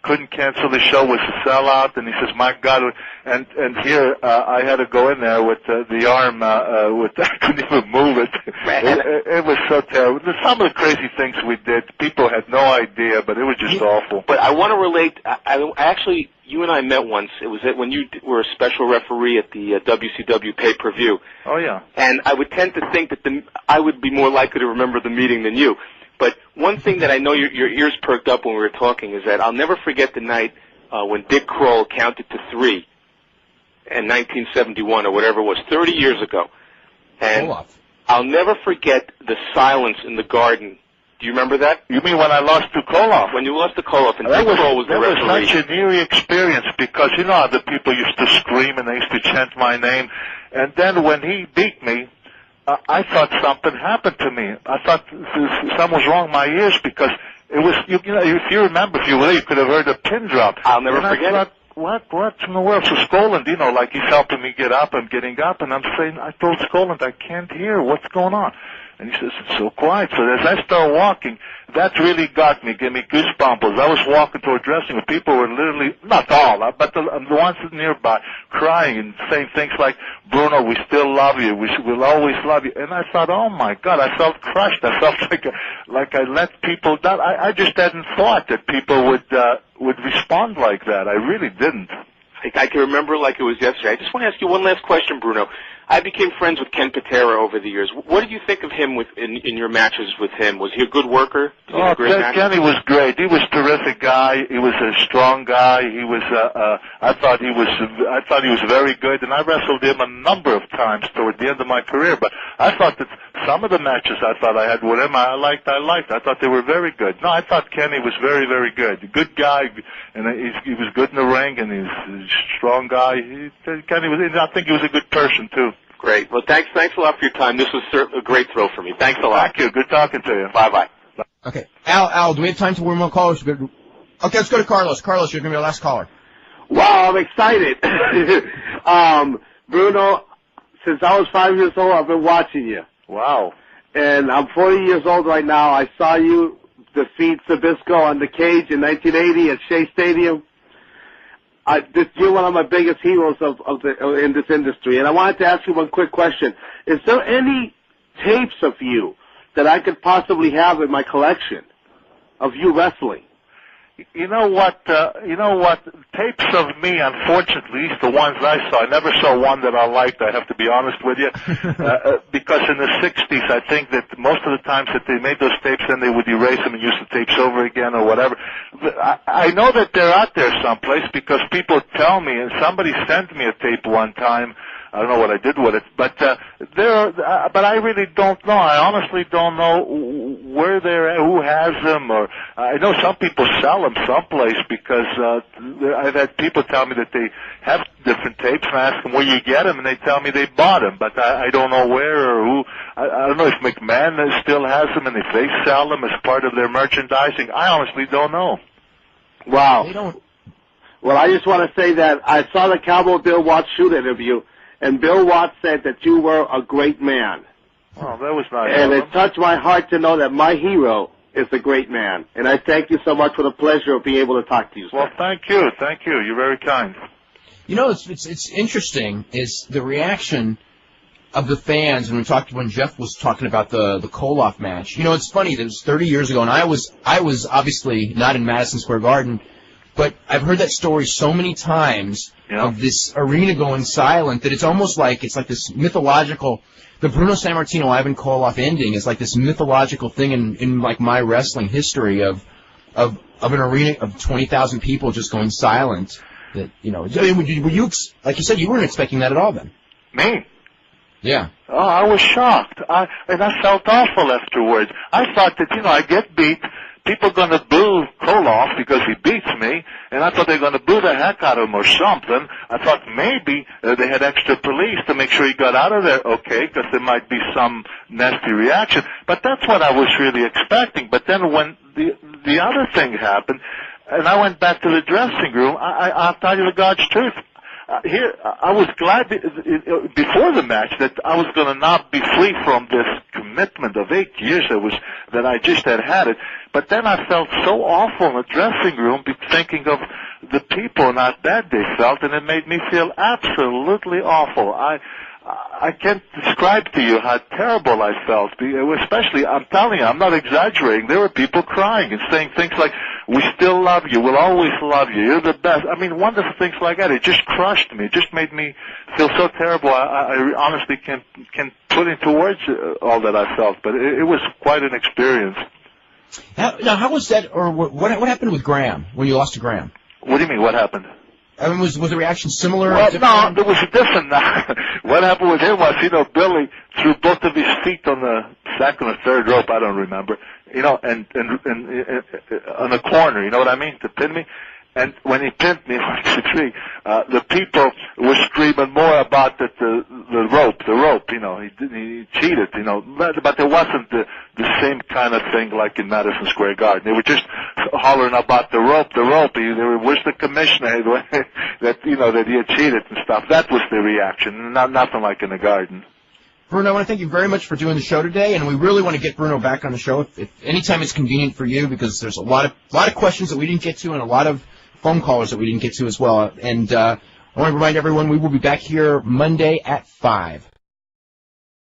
couldn't cancel the show, was a sellout, and he says, my God, and here I had to go in there with the arm, I couldn't even move it. It was so terrible. Some of the crazy things we did, people had no idea, but it was just awful. But I want to relate, actually, you and I met once. It was when you were a special referee at the WCW pay-per-view. Oh, yeah. And I would tend to think that I would be more likely to remember the meeting than you. But one thing that I know your ears perked up when we were talking is that I'll never forget the night when Dick Kroll counted to 3 in 1971 or whatever it was, 30 years ago. And I'll never forget the silence in the Garden. Do you remember that? You mean when I lost to Koloff? When you lost to Koloff and Dick Kroll was the referee. That was such an eerie experience because, you know how the people used to scream and they used to chant my name. And then when he beat me, I thought something happened to me. I thought something was wrong with my ears because it was, you know, if you remember, if you were there, you could have heard a pin drop. I'll never forget it. What in the world? So Skoland, you know, like he's helping me get up, I'm getting up, and I'm saying, I told Skoland, I can't hear, what's going on? And he says, it's so quiet. So as I start walking, that really got me, gave me goosebumps. I was walking toward dressing room. People were literally, not all, but the ones nearby, crying and saying things like, Bruno, we still love you. We'll always love you. And I thought, oh my God, I felt crushed. I felt like I let people down. I just hadn't thought that people would respond like that. I really didn't. I can remember like it was yesterday. I just want to ask you one last question, Bruno. I became friends with Ken Patera over the years. What did you think of him in your matches with him? Was he a good worker? Kenny was great. He was a terrific guy. He was a strong guy. He was. I thought he was very good, and I wrestled him a number of times toward the end of my career. But I thought that some of the matches I thought I had with him, I liked. I thought they were very good. No, I thought Kenny was very, very good. A good guy, and he was good in the ring, and he's a strong guy. Kenny was. I think he was a good person too. Great. Well, thanks a lot for your time. This was a great thrill for me. Thanks a lot. Thank you. Good talking to you. Bye-bye. Okay. Al, do we have time for one more caller? Okay, let's go to Carlos. Carlos, you're going to be our last caller. Wow, I'm excited. Bruno, since I was 5 years old, I've been watching you. Wow. And I'm 40 years old right now. I saw you defeat Zbyszko on the cage in 1980 at Shea Stadium. You're one of my biggest heroes in this industry, and I wanted to ask you one quick question. Is there any tapes of you that I could possibly have in my collection of you wrestling? You know what? Tapes of me, unfortunately, at least the ones I saw, I never saw one that I liked, I have to be honest with you. Because in the 60s, I think that most of the times that they made those tapes, then they would erase them and use the tapes over again or whatever. I know that they're out there someplace because people tell me, and somebody sent me a tape one time. I don't know what I did with it, but but I really don't know. I honestly don't know where they're at, who has them, or I know some people sell them someplace because I've had people tell me that they have different tapes, and I ask them where you get them, and they tell me they bought them, but I don't know where or who. I don't know if McMahon still has them, and if they sell them as part of their merchandising. I honestly don't know. Wow. They don't. Well, I just want to say that I saw the Cowboy Bill Watts shoot interview, and Bill Watts said that you were a great man. Oh, that was nice. And it touched my heart to know that my hero is a great man. And I thank you so much for the pleasure of being able to talk to you, sir. Well, thank you. Thank you. You're very kind. You know, it's interesting is the reaction of the fans, and when Jeff was talking about the Koloff match. You know, it's funny that it was 30 years ago, and I was obviously not in Madison Square Garden, but I've heard that story so many times of this arena going silent that it's almost like this mythological. The Bruno Sammartino Ivan Koloff ending is like this mythological thing in like my wrestling history of an arena of 20,000 people just going silent. That, you know, were you like you said, you weren't expecting that at all then? Me? Yeah. Oh, I was shocked. I felt awful afterwards. I thought that, you know, I get beat. People are going to boo Koloff because he beats me, and I thought they were going to boo the heck out of him or something. I thought maybe they had extra police to make sure he got out of there okay, because there might be some nasty reaction. But that's what I was really expecting. But then when the other thing happened, and I went back to the dressing room, I'll tell you the God's truth. I was glad before the match that I was going to not be free from this commitment of 8 years that I just had it. But then I felt so awful in the dressing room, thinking of the people and how bad they felt, and it made me feel absolutely awful. I can't describe to you how terrible I felt. Especially, I'm telling you, I'm not exaggerating. There were people crying and saying things like, "We still love you. We'll always love you. You're the best." I mean, wonderful things like that. It just crushed me. It just made me feel so terrible. I honestly can't put into words all that I felt. But it was quite an experience. Now, how was that, or what happened with Graham when you lost to Graham? What do you mean? What happened? I mean, was the reaction similar? Well, no, there was a different. What happened with him was, you know, Billy threw both of his feet on the second or third rope, I don't remember, you know, and on a corner, you know what I mean, to pin me. And when he pinned me, 1, 2, 3, the people were screaming more about the rope, you know, he cheated, you know, but there wasn't the same kind of thing like in Madison Square Garden. They were just hollering about the rope. Where's the commissioner that, you know, that he had cheated and stuff. That was the reaction, nothing like in the Garden. Bruno, I want to thank you very much for doing the show today, and we really want to get Bruno back on the show if anytime it's convenient for you, because there's a lot of questions that we didn't get to and a lot of phone callers that we didn't get to as well. And I want to remind everyone we will be back here Monday at 5.